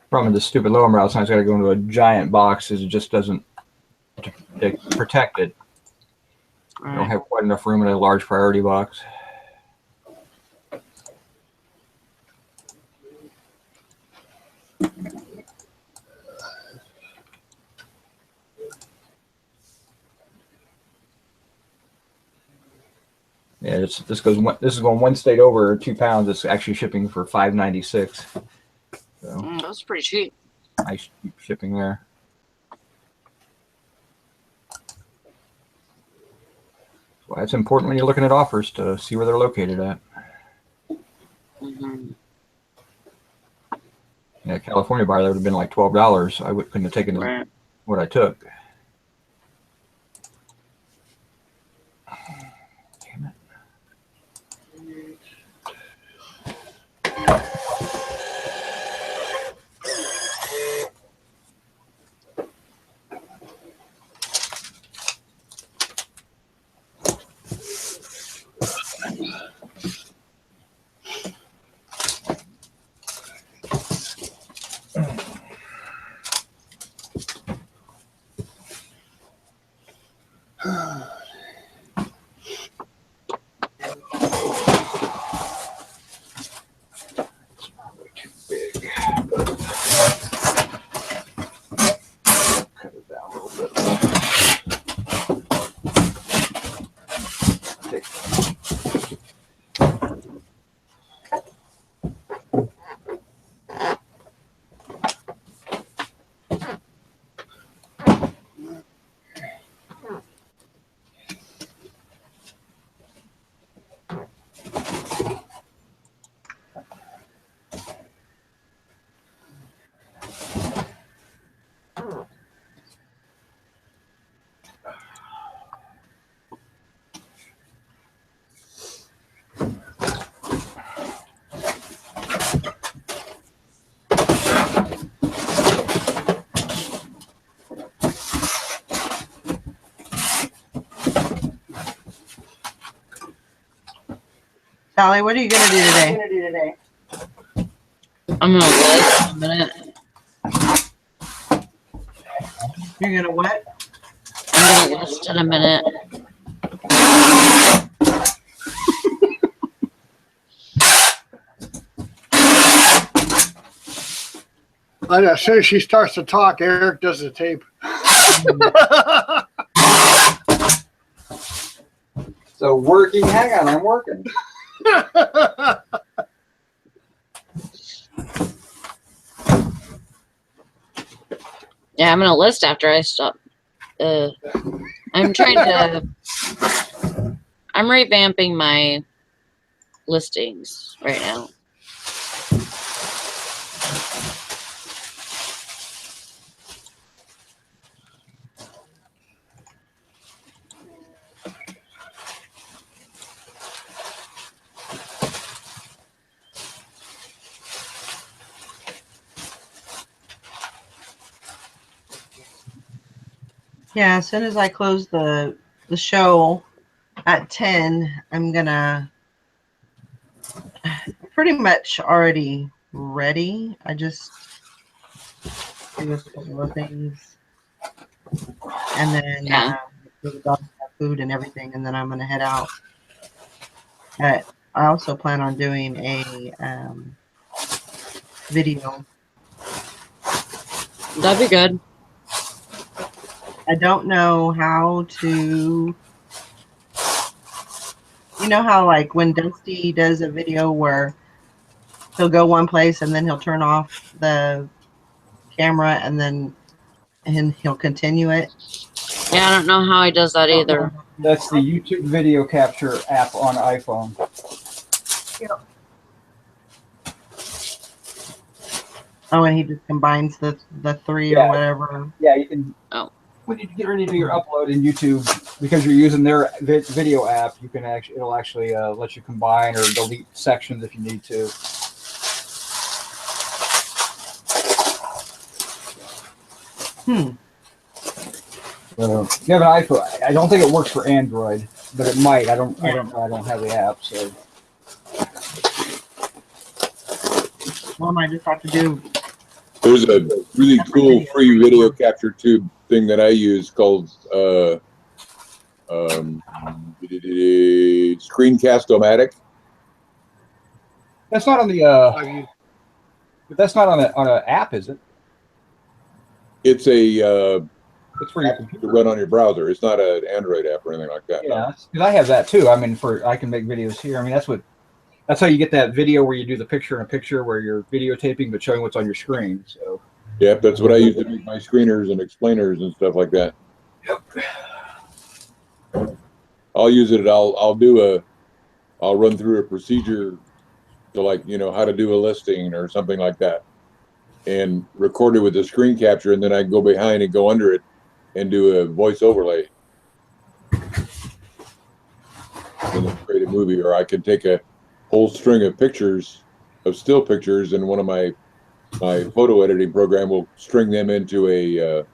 C: Problem with the stupid low and brow sign's got to go into a giant box, as it just doesn't protect it.
B: Right.
C: I don't have quite enough room in a large priority box. Yeah, this is going one state over 2 pounds. It's actually shipping for $5.96. So
B: That's pretty cheap.
C: nice cheap shipping there. that's important when you're looking at offers to see where they're located at.
B: Mm-hmm.
C: Yeah, California buyer, that would have been like $12. I couldn't have taken
B: Right.
C: what I took. Damn it. Cut it down a little bit.
A: Sally, what are you gonna do today?
B: I'm gonna list in a minute.
A: You're gonna what?
B: I'm gonna list in a minute.
E: And as soon as she starts to talk, Eric does the tape.
C: So working, hang on, I'm working.
B: Yeah, I'm gonna list after I stop. I'm trying to. I'm revamping my listings right now.
A: Yeah, as soon as I close the show at 10, I'm gonna pretty much already ready. I just do a couple of things, and then
B: Yeah.
A: the dogs have food and everything, and then I'm gonna head out. I also plan on doing a video.
B: That'd be good.
A: I don't know how to. You know how like when Dusty does a video where he'll go one place and then he'll turn off the camera and he'll continue it.
B: Yeah, I don't know how he does that either.
C: That's the YouTube video capture app on iPhone.
A: Oh, and he just combines the three
C: Yeah.
A: or whatever.
C: Yeah, you can.
B: Oh.
C: When you get ready to do your upload in YouTube, because you're using their video app, you can actually it'll actually let you combine or delete sections if you need to. If you have an iPhone, I don't think it works for Android, but it might. I don't know. I don't have the app, so.
A: Well, I just have to do.
F: There's a really cool free video capture tube thing that I use called Screencast-O-Matic.
C: That's not on the but that's not on an app, is it?
F: It's a
C: It's for your
F: app
C: computer.
F: to run on your browser. It's not an Android app or anything like that.
C: Yeah, because I have that too. I mean, I can make videos here. I mean, that's how you get that video where you do the picture in a picture where you're videotaping but showing what's on your screen. So.
F: Yep, that's what I use to make my screeners and explainers and stuff like that.
C: Yep.
F: I'll use it. I'll run through a procedure to, like, how to do a listing or something like that, and record it with a screen capture, and then I go behind and go under it and do a voice overlay and then create a movie. Or I could take a whole string of pictures, of still pictures, and one of my photo editing program will string them into a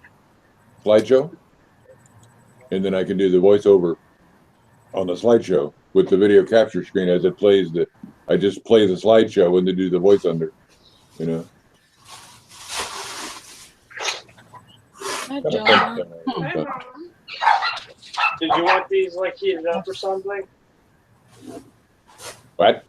F: slideshow, and then I can do the voiceover on the slideshow with the video capture screen as it plays. That I just play the slideshow and then do the voice under.
B: Hi, John.
G: Did you want these like heated up or something?
F: What?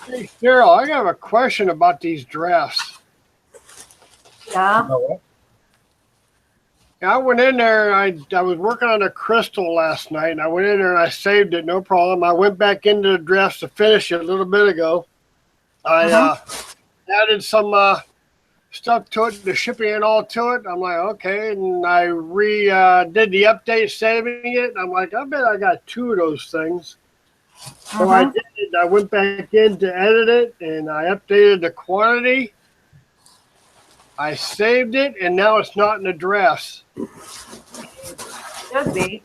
E: Hey, Cheryl, I have a question about these drafts.
D: Yeah.
E: I went in there and I was working on a crystal last night, and I went in there and I saved it, no problem. I went back into the drafts to finish it a little bit ago. I added some stuff to it, the shipping and all to it. I'm like, okay, and I did the update, saving it. I'm like, I bet I got 2 of those things. So I did it. I went back in to edit it, and I updated the quantity. I saved it, and now it's not in the drafts.
D: Should be.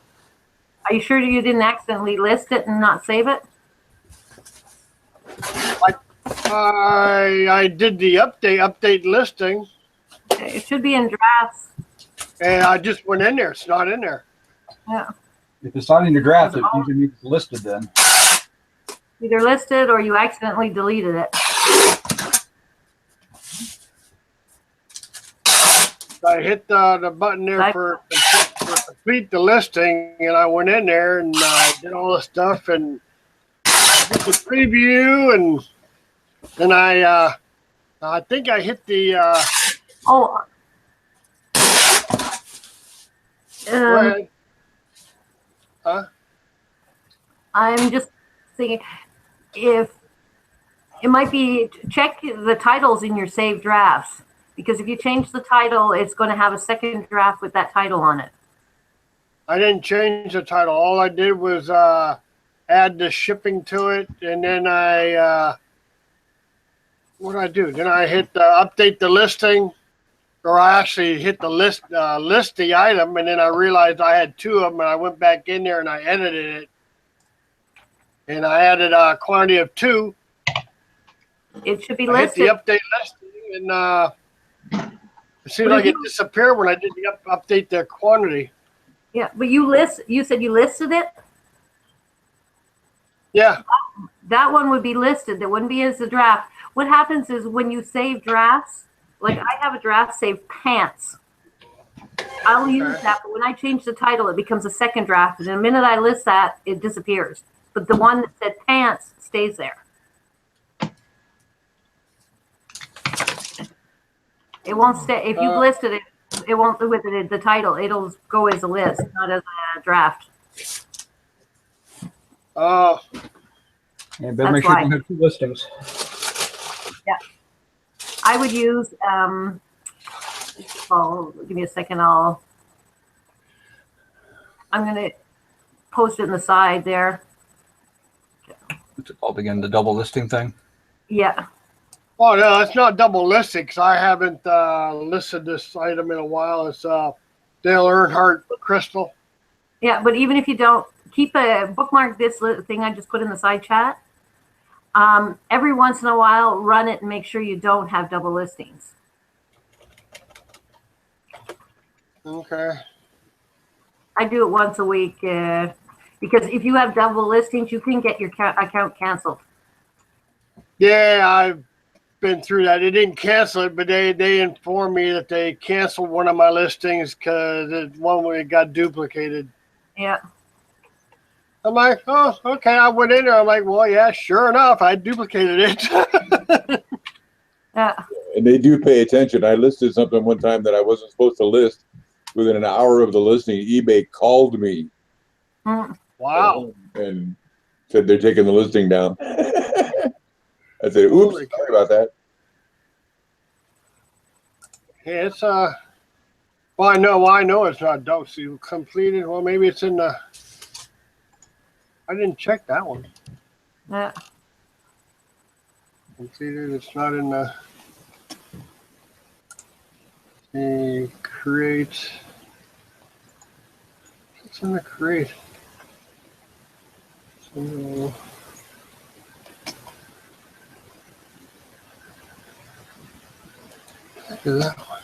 D: Are you sure you didn't accidentally list it and not save it?
E: I did the update listing,
D: It should be in drafts.
E: and I just went in there. It's not in there.
D: Yeah.
H: If it's not in your draft, it usually means it's listed then.
D: Either listed or you accidentally deleted it.
E: I hit the button there for complete the listing, and I went in there and did all the stuff and did the preview, and then I think I hit the go ahead. Huh?
D: I'm just thinking if it might be, check the titles in your saved drafts, because if you change the title, it's going to have a second draft with that title on it.
E: I didn't change the title. All I did was add the shipping to it, and then what did I do? Then I hit update the listing, or I actually hit the list the item, and then I realized I had 2 of them, and I went back in there and I edited it, and I added a quantity of 2.
D: It should be
E: I hit
D: listed.
E: the update listing, and it seemed like it disappeared when I did the update the quantity.
D: Yeah, but you said you listed it?
E: Yeah.
D: That one would be listed. That wouldn't be as a draft. What happens is when you save drafts, like I have a draft saved pants. I'll use that, but when I change the title, it becomes a second draft. And the minute I list that, it disappears. But the one that said pants stays there. It won't stay. If you've listed it, it won't with it, the title. It'll go as a list, not as a draft.
E: Oh,
H: Yeah, better make sure you don't have two listings.
D: Yeah. I would use, give me a second. I'm going to post it in the side there.
H: What's it called again? The double listing thing?
D: Yeah.
E: oh no, it's not double listed because I haven't listed this item in a while. It's Dale Earnhardt crystal.
D: Yeah, but even if you don't, keep a bookmark this thing I just put in the side chat. Every once in a while, run it and make sure you don't have double listings.
E: Okay.
D: I do it once a week because if you have double listings, you can get your account canceled.
E: Yeah, I've been through that. They didn't cancel it, but they informed me that they canceled one of my listings because one got duplicated.
D: Yeah.
E: I'm like, oh, okay. I went in there. I'm like, well, yeah, sure enough, I duplicated it.
D: Yeah.
F: And they do pay attention. I listed something one time that I wasn't supposed to list. Within an hour of the listing, eBay called me.
E: Wow.
F: And said they're taking the listing down. I said, oops, sorry about that.
E: Yeah, it's well, I know it's not dope. So you completed. Well, maybe it's in the. I didn't check that one.
D: Yeah.
E: Completed. It's not in the create. It's in the create. So, is that one?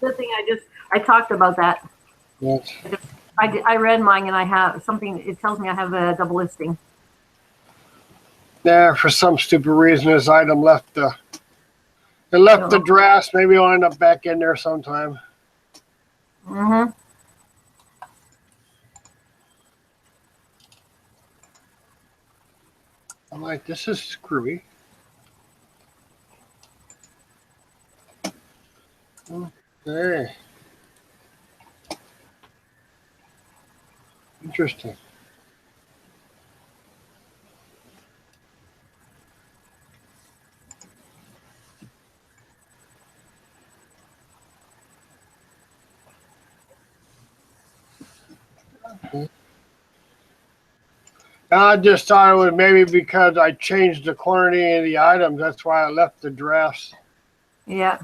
D: Good thing I talked about that.
E: Yes.
D: I read mine and I have something. It tells me I have a double listing.
E: Yeah, for some stupid reason, this item left the. It left the drafts. Maybe I'll end up back in there sometime.
D: Mm-hmm.
E: I'm like, this is screwy. Okay. Interesting. Okay. I just thought it was maybe because I changed the quantity of the items. That's why I left the drafts.
D: Yeah.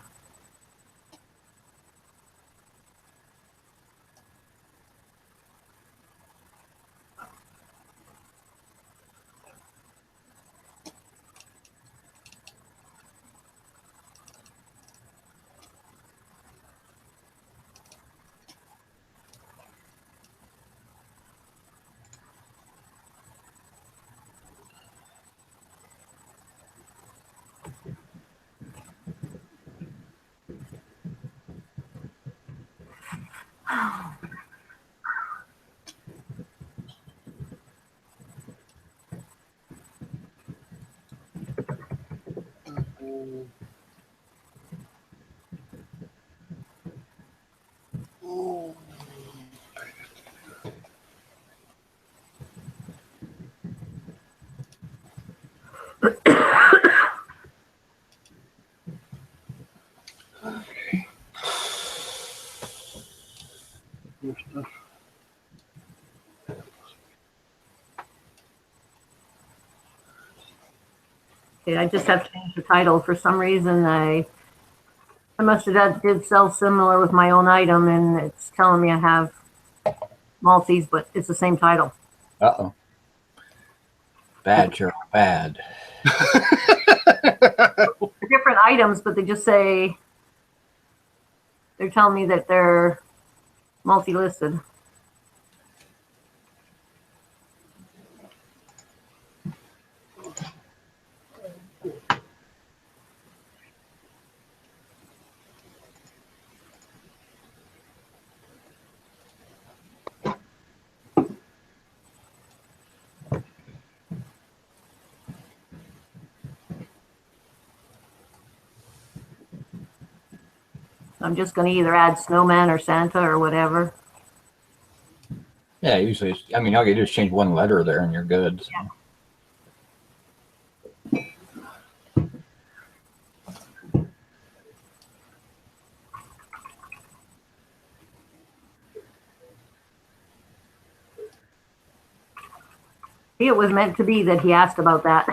D: Okay, I just have to change the title. For some reason, I must have did sell similar with my own item, and it's telling me I have Maltese, but it's the same title.
C: Uh-oh. Bad, Cheryl, bad.
D: They're different items, but they just say, they're telling me that they're multi-listed. I'm just going to either add snowman or Santa or whatever.
C: Yeah, usually, I mean, all you do is change one letter there and you're good. So.
D: Yeah. It was meant to be that he asked about that.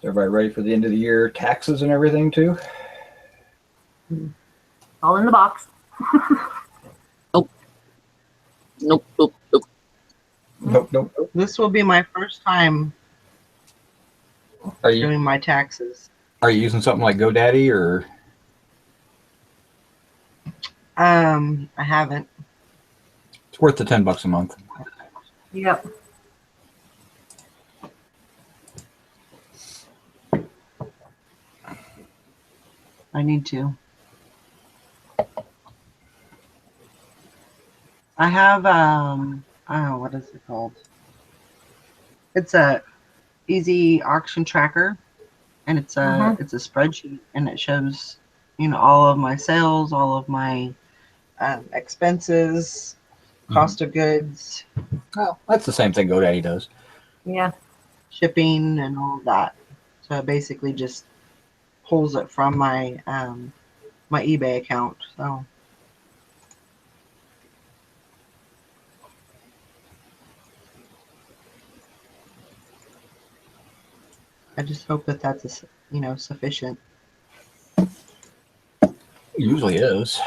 C: Is everybody ready for the end of the year taxes and everything too?
D: All in the box.
B: Nope. Nope.
C: Nope.
A: This will be my first time
C: Are you
A: doing my taxes.
C: using something like GoDaddy or?
A: I haven't.
C: It's worth the $10 a month.
D: Yep.
A: I need to. I have oh, what is it called? It's a easy auction tracker, and it's a spreadsheet, and it shows, you know, all of my sales, all of my expenses, cost of goods,
C: Well, that's the same thing GoDaddy does.
D: Yeah.
A: shipping, and all of that. So it basically just pulls it from my my eBay account. So I just hope that that's sufficient.
C: It usually is.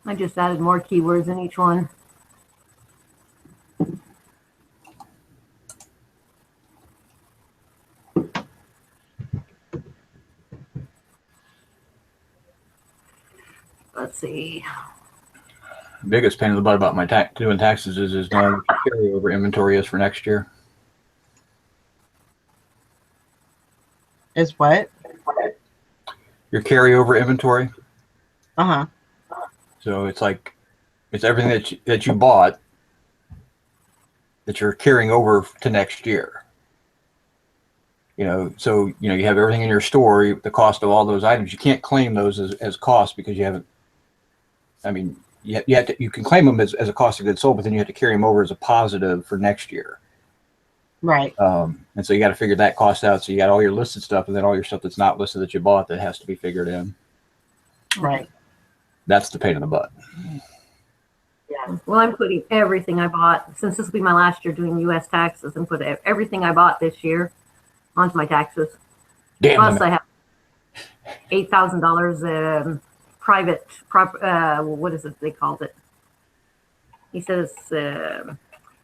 D: I just added more keywords in each one. Let's see.
C: Biggest pain in the butt about my doing taxes is knowing what your carryover inventory is for next year.
A: Is what?
C: Your carryover inventory.
A: Uh-huh.
C: So it's like it's everything that you bought that you're carrying over to next year. You know, so you have everything in your store, the cost of all those items. You can't claim those as cost because you haven't. I mean, you can claim them as a cost of goods sold, but then you have to carry them over as a positive for next year.
A: Right.
C: And so you got to figure that cost out. So you got all your listed stuff, and then all your stuff that's not listed that you bought that has to be figured in.
A: Right.
C: That's the pain in the butt.
D: Yeah. Well, I'm putting everything I bought, since this will be my last year doing U.S. taxes, and put everything I bought this year onto my taxes.
C: Damn.
D: Plus, I have $8,000 private what is it they called it? He says,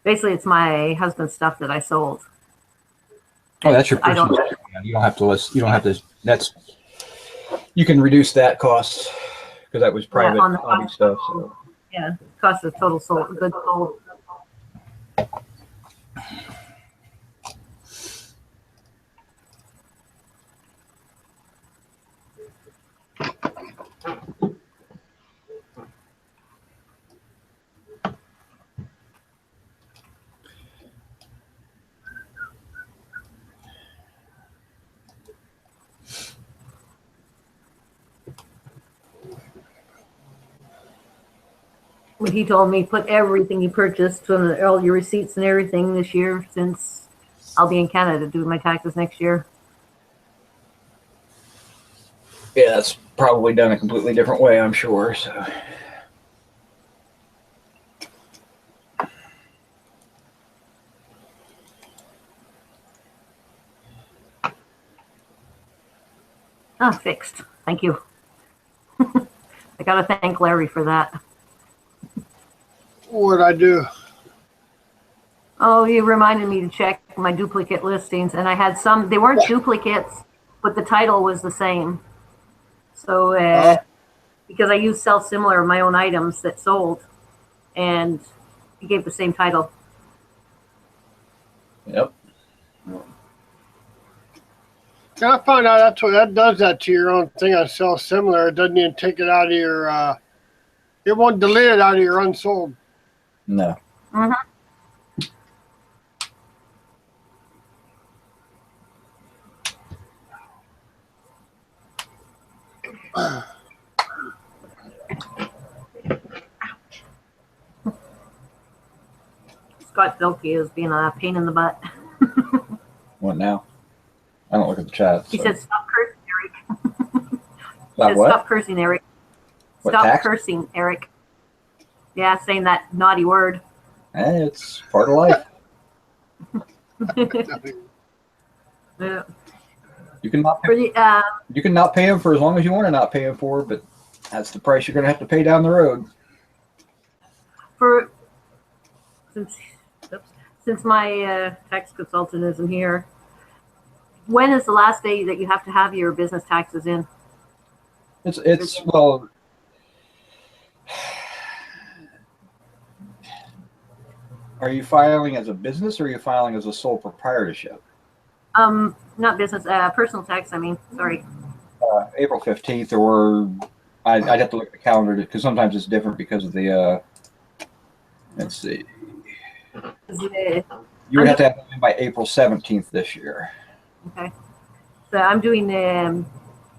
D: basically, it's my husband's stuff that I sold.
C: Oh, that's your
D: I don't.
C: personal. You don't have to list. You don't have to. That's. You can reduce that cost because that was private
D: on the
C: hobby stuff. So.
D: Yeah, cost of total sold, goods sold. But he told me put everything you purchased, all your receipts and everything this year, since I'll be in Canada doing my taxes next year.
C: Yeah, that's probably done a completely different way, I'm sure. So.
D: Ah, fixed. Thank you. I gotta thank Larry for that.
E: What'd I do?
D: Oh, he reminded me to check my duplicate listings, and I had some. They weren't duplicates, but the title was the same. So, because I used sell similar of my own items that sold, and he gave the same title.
C: Yep.
E: I found out that's what that does that to your own thing on Sell Similar. It doesn't even take it out of your. It won't delete it out of your unsold.
C: No.
D: Mm-hmm. Scott Vilke is being a pain in the butt.
C: What now? I don't look at the chat.
D: He
C: so.
D: said, "Stop cursing, Eric."
C: About what?
D: Stop cursing, Eric.
C: What,
D: Stop
C: tax?
D: cursing, Eric. Yeah, saying that naughty word.
C: Hey, it's part of life.
D: Yeah.
C: You can not pay, you can not pay him for as long as you want to not pay him for, but that's the price you're going to have to pay down the road.
D: Since my tax consultant isn't here, when is the last day that you have to have your business taxes in?
C: It's well. Are you filing as a business or are you filing as a sole proprietorship?
D: Not business, personal tax. I mean, sorry.
C: April 15th, or I'd have to look at the calendar because sometimes it's different because of the. Let's see. You would have to have it in by April 17th this year.
D: Okay. So I'm doing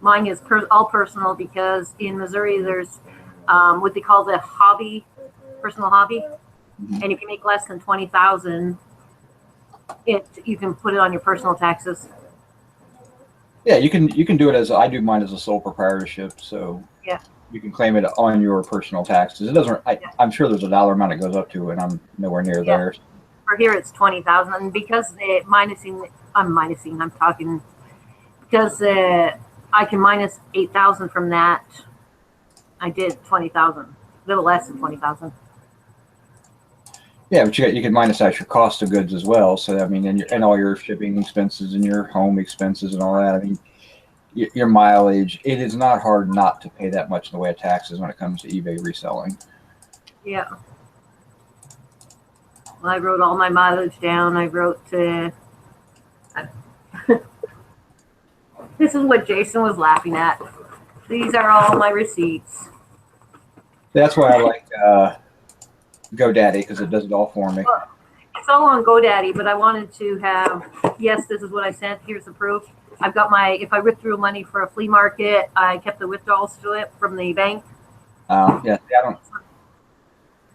D: mine is all personal because in Missouri there's what they call the hobby, personal hobby, and if you make less than 20,000, you can put it on your personal taxes.
C: Yeah, you can do it as I do mine as a sole proprietorship, so
D: yeah,
C: you can claim it on your personal taxes. It doesn't. I'm sure there's a dollar amount it goes up to, and I'm nowhere near there.
D: For here it's 20,000, and because I'm talking because I can minus 8,000 from that. I did 20,000, a little less than 20,000.
C: Yeah, but you can minus out your cost of goods as well. So I mean, and all your shipping expenses and your home expenses and all that. I mean, your mileage. It is not hard not to pay that much in the way of taxes when it comes to eBay reselling.
D: Yeah. Well, I wrote all my mileage down. I wrote. This is what Jason was laughing at. These are all my receipts.
C: That's why I like GoDaddy because it does it all for me.
D: Well, it's all on GoDaddy, but I wanted to have, yes, this is what I sent. Here's the proof. I've got if I withdrew money for a flea market, I kept the withdrawal slip from the bank.
C: Yeah, I don't.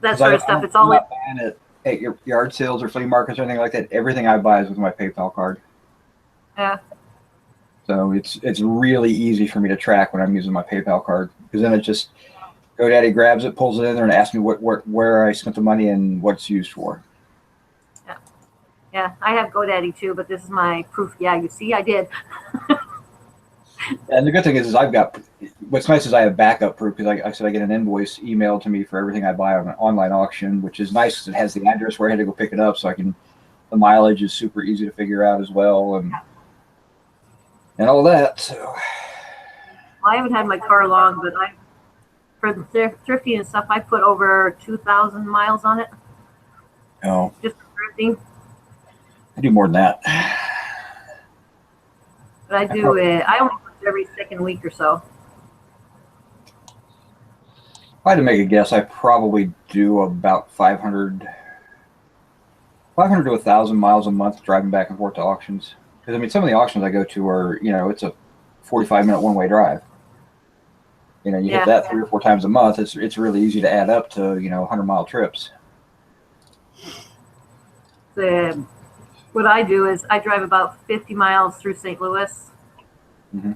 D: That sort of stuff. It's all
C: not buying it at your yard sales or flea markets or anything like that. Everything I buy is with my PayPal card.
D: Yeah.
C: So it's really easy for me to track when I'm using my PayPal card because then it just GoDaddy grabs it, pulls it in there, and asks me where I spent the money and what it's used for.
D: Yeah, yeah, I have GoDaddy too, but this is my proof. Yeah, you see, I did.
C: And the good thing is I've got, what's nice is I have backup proof because I said I get an invoice emailed to me for everything I buy on an online auction, which is nice because it has the address where I had to go pick it up, so the mileage is super easy to figure out as well, and all of that. So.
D: Well, I haven't had my car long, but for the thrifting and stuff, I put over 2,000 miles on it.
C: Oh.
D: Just for thrifting.
C: I do more than that.
D: But I do it. I only put it every second week or so.
C: If I had to make a guess, I probably do about 500 to 1,000 miles a month driving back and forth to auctions. Because I mean, some of the auctions I go to are, it's a 45-minute one-way drive. You hit that 3 or 4 times a month. It's really easy to add up to 100-mile trips.
D: What I do is I drive about 50 miles through St. Louis,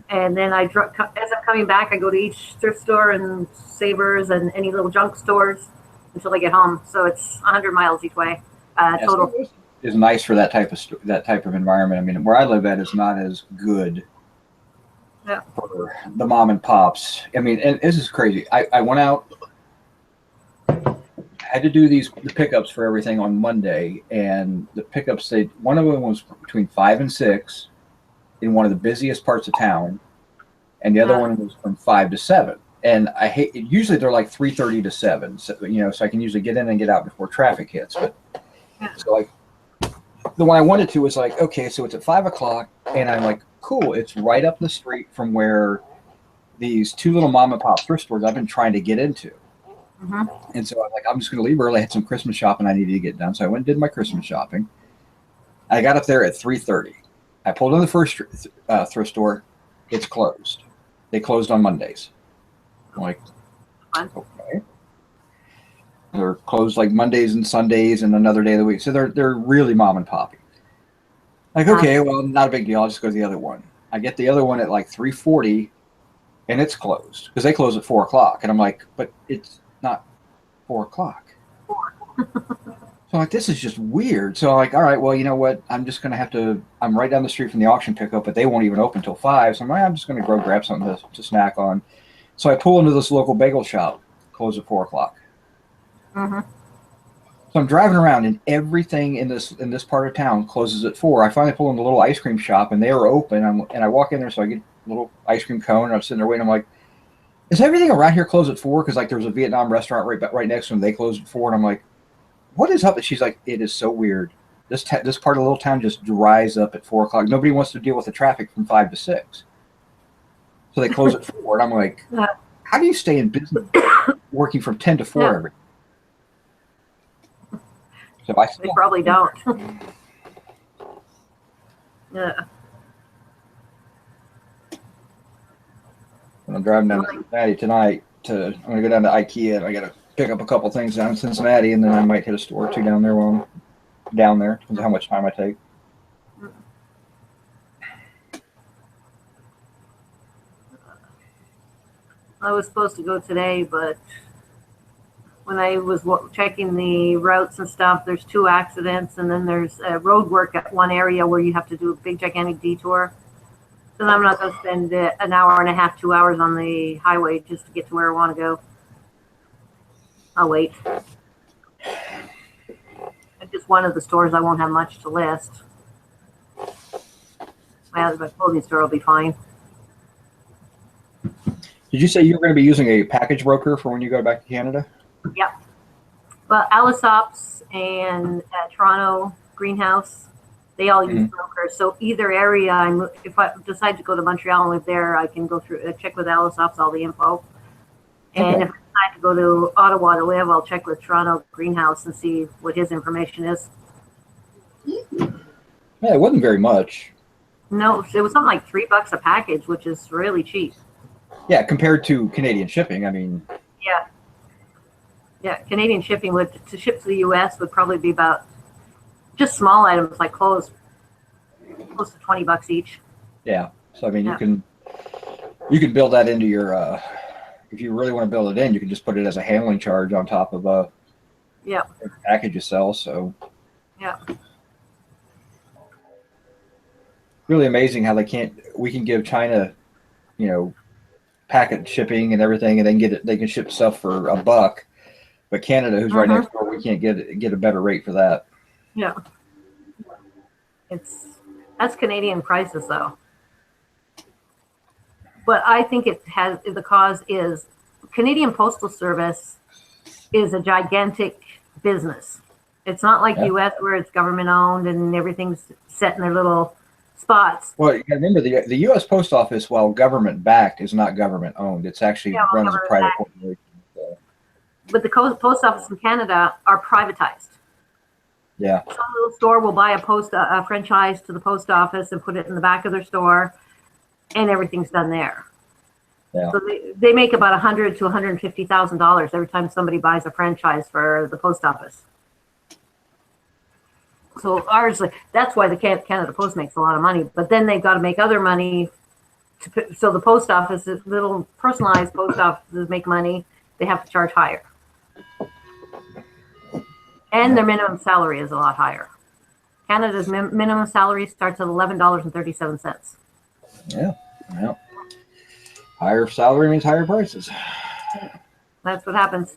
D: and then as I'm coming back, I go to each thrift store and Savers and any little junk stores until I get home. So it's 100 miles each way total.
C: Is nice for that type of environment. I mean, where I live at is not as good. Yeah. For the mom and pops. I mean, and this is crazy. I went out, had to do the pickups for everything on Monday, and the pickups, one of them was between 5 and 6 in one of the busiest parts of town, and the other one was from 5 to 7. And I hate it. Usually they're like 3:30 to 7, so so I can usually get in and get out before traffic hits. But so like the one I wanted to was like, okay, so it's at 5 o'clock, and I'm like, cool, it's right up the street from where these 2 little mom and pop thrift stores I've been trying to get into. And so I'm like, I'm just going to leave early. I had some Christmas shopping I needed to get done. So I went and did my Christmas shopping. I got up there at 3:30. I pulled in the first thrift store. It's closed. They closed on Mondays. I'm like, okay. They're closed like Mondays and Sundays and another day of the week. So they're really mom and poppy. Like, okay, well, not a big deal. I'll just go to the other one. I get the other one at like 3:40, and it's closed because they close at 4 o'clock. And I'm like, but it's not 4 o'clock. So I'm like, this is just weird. So I'm like, all right, well, you know what? I'm just going to have to, I'm right down the street from the auction pickup, but they won't even open until 5. So I'm just going to go grab something to snack on. So I pull into this local bagel shop, close at 4 o'clock. So I'm driving around, and everything in this part of town closes at 4. I finally pull in the little ice cream shop, and they were open. And I walk in there, so I get a little ice cream cone, and I'm sitting there waiting. I'm like, is everything around here closed at 4? Because like there was a Vietnam restaurant right next to them. They closed at 4, and I'm like, what is up? And she's like, it is so weird. This part of the little town just dries up at 4 o'clock. Nobody wants to deal with the traffic from 5 to 6. So they close at 4, and I'm like, how do you stay in business working from 10 to 4 every day? So they
D: probably don't. Yeah.
C: When I'm driving down to Cincinnati tonight, I'm going to go down to IKEA, and I got to pick up a couple things down in Cincinnati, and then I might hit a store or two down there while I'm down there. Depends on how much time I take.
D: I was supposed to go today, but when I was checking the routes and stuff, there's 2 accidents, and then there's road work at one area where you have to do a big, gigantic detour. So I'm not going to spend an hour and a half, 2 hours on the highway just to get to where I want to go. I'll wait. At just one of the stores, I won't have much to list. My clothing store will be fine.
C: Did you say you were going to be using a package broker for when you go back to Canada?
D: Yep. Well, Allosops and Toronto Greenhouse, they all use brokers. So either area, if I decide to go to Montreal and live there, I can go through, check with Allosops all the info. And if I decide to go to Ottawa to live, I'll check with Toronto Greenhouse and see what his information is.
C: Yeah, it wasn't very much.
D: No, it was something like $3 a package, which is really cheap.
C: Yeah, compared to Canadian shipping, I mean.
D: Yeah. Yeah, Canadian shipping to ship to the U.S. would probably be about just small items like clothes, close to $20 each.
C: Yeah, so I mean, you can build that into your. If you really want to build it in, you can just put it as a handling charge on top of a package you sell. So.
D: Yeah.
C: Really amazing how we can give China you know, packet shipping and everything, and they can ship stuff for $1. But Canada, who's right next door, we can't get a better rate for that.
D: Yeah. That's Canadian prices though. But I think the cause is Canadian Postal Service is a gigantic business. It's not like US where it's government owned and everything's set in their little spots.
C: Well, you remember the U.S. Post Office, while government backed, is not government owned. It's actually run as a private corporation. So.
D: But the post office in Canada are privatized.
C: Yeah.
D: Some little store will buy a franchise to the post office and put it in the back of their store, and everything's done there.
C: Yeah.
D: So they make about $100,000 to $150,000 every time somebody buys a franchise for the post office. So ours, that's why the Canada Post makes a lot of money. But then they've got to make other money. So the post office, little personalized post offices make money. They have to charge higher. And their minimum salary is a lot higher. Canada's minimum salary starts at $11.37.
C: Yeah. Yeah. Higher salary means higher prices.
D: That's what happens.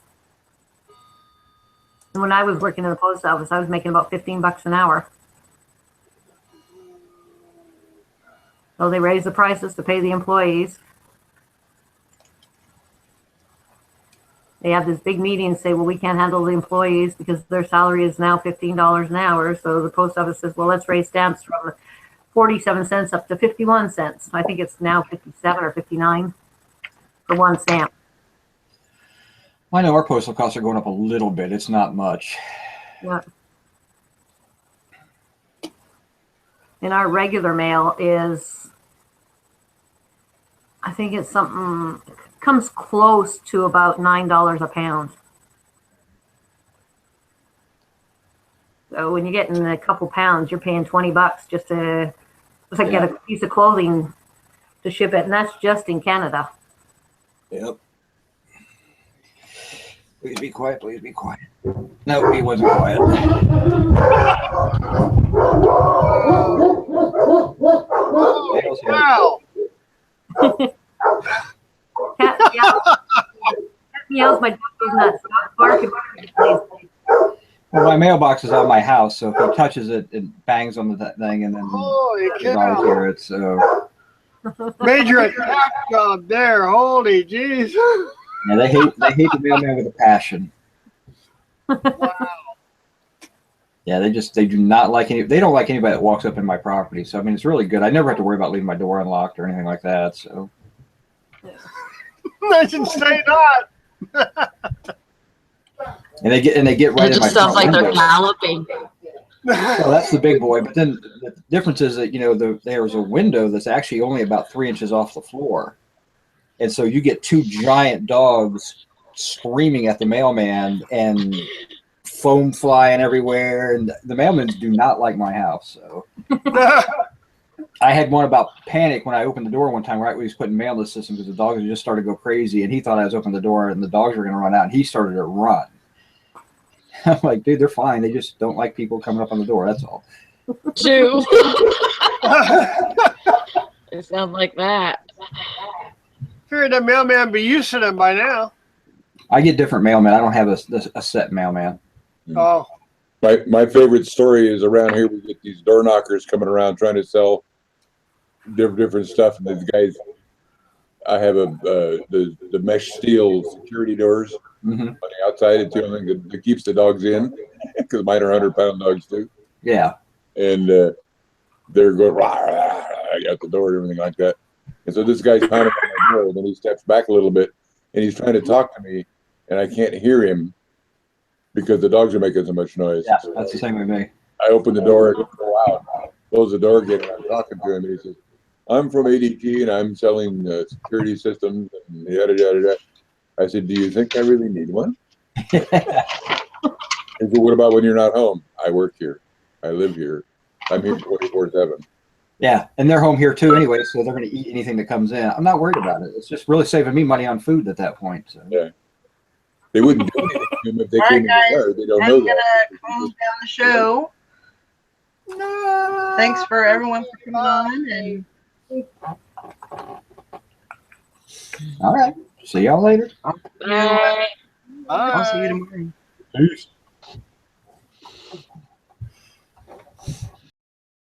D: And when I was working in the post office, I was making about $15 an hour. So they raised the prices to pay the employees. They have this big meeting and say, well, we can't handle the employees because their salary is now $15 an hour. So the post office says, well, let's raise stamps from 47 cents up to 51 cents. I think it's now 57 or 59 for one stamp.
C: I know our postal costs are going up a little bit. It's not much.
D: Yeah. And our regular mail is, I think it's something, comes close to about $9 a pound. So when you're getting a couple pounds, you're paying $20 just to get a piece of clothing to ship it, and that's just in Canada.
C: Yep. Please be quiet. Please be quiet. No, he wasn't quiet.
E: Wow.
D: Cat meows, my dog goes nuts. Barking.
C: Well, my mailbox is on my house, so if he touches it, it bangs on the thing, and then
E: Holy
C: the dogs
E: cow.
C: hear it. So
E: Major attack job there. Holy jeez.
C: yeah, they hate the mailman with a passion.
E: Wow.
C: Yeah, they do not like they don't like anybody that walks up in my property. So I mean, it's really good. I never have to worry about leaving my door unlocked or anything like that. So
E: I should say not.
C: and they get right
B: It
C: in my
B: just sounds
C: front
B: like they're
C: window.
B: galloping.
C: Well, that's the big boy. But then the difference is that there's a window that's actually only about 3 inches off the floor, and so you get two giant dogs screaming at the mailman and foam flying everywhere. And the mailmans do not like my house. So I had one about panic when I opened the door one time right when he was putting mail in the system because the dogs just started to go crazy, and he thought I was opening the door and the dogs were going to run out, and he started to run. I'm like, dude, they're fine. They just don't like people coming up on the door. That's all.
B: Two. It sounds like that.
E: Figured the mailman be used to them by now.
C: I get different mailmen. I don't have a set mailman.
E: Oh.
F: My favorite story is around here. We get these door knockers coming around trying to sell different stuff, and these guys. I have the mesh steel security doors on the outside. It's the only thing that keeps the dogs in because mine are 100-pound dogs too.
C: Yeah,
F: and they're going rah, rah, rah, out the door and everything like that. And so this guy's pounding on my door, and then he steps back a little bit, and he's trying to talk to me, and I can't hear him because the dogs are making so much noise.
C: Yeah, that's the same with me.
F: I open the door and go out, close the door again, and I'm talking to him, and he says, I'm from ADT, and I'm selling security systems, and yada, yada, yada. I said, do you think I really need one? He said, what about when you're not home? I work here. I live here. I'm here 24/7.
C: Yeah, and they're home here too anyway, so they're going to eat anything that comes in. I'm not worried about it. It's just really saving me money on food at that point. So.
F: Yeah. They wouldn't do anything to him if they
A: All
F: came
A: right,
F: in the
A: guys.
F: yard. They don't
A: I'm
F: know
A: gonna
F: that.
A: close down the show. Thanks for everyone for coming on, and
C: All right. See y'all later.
B: Bye.
A: I'll see you tomorrow.
F: Peace.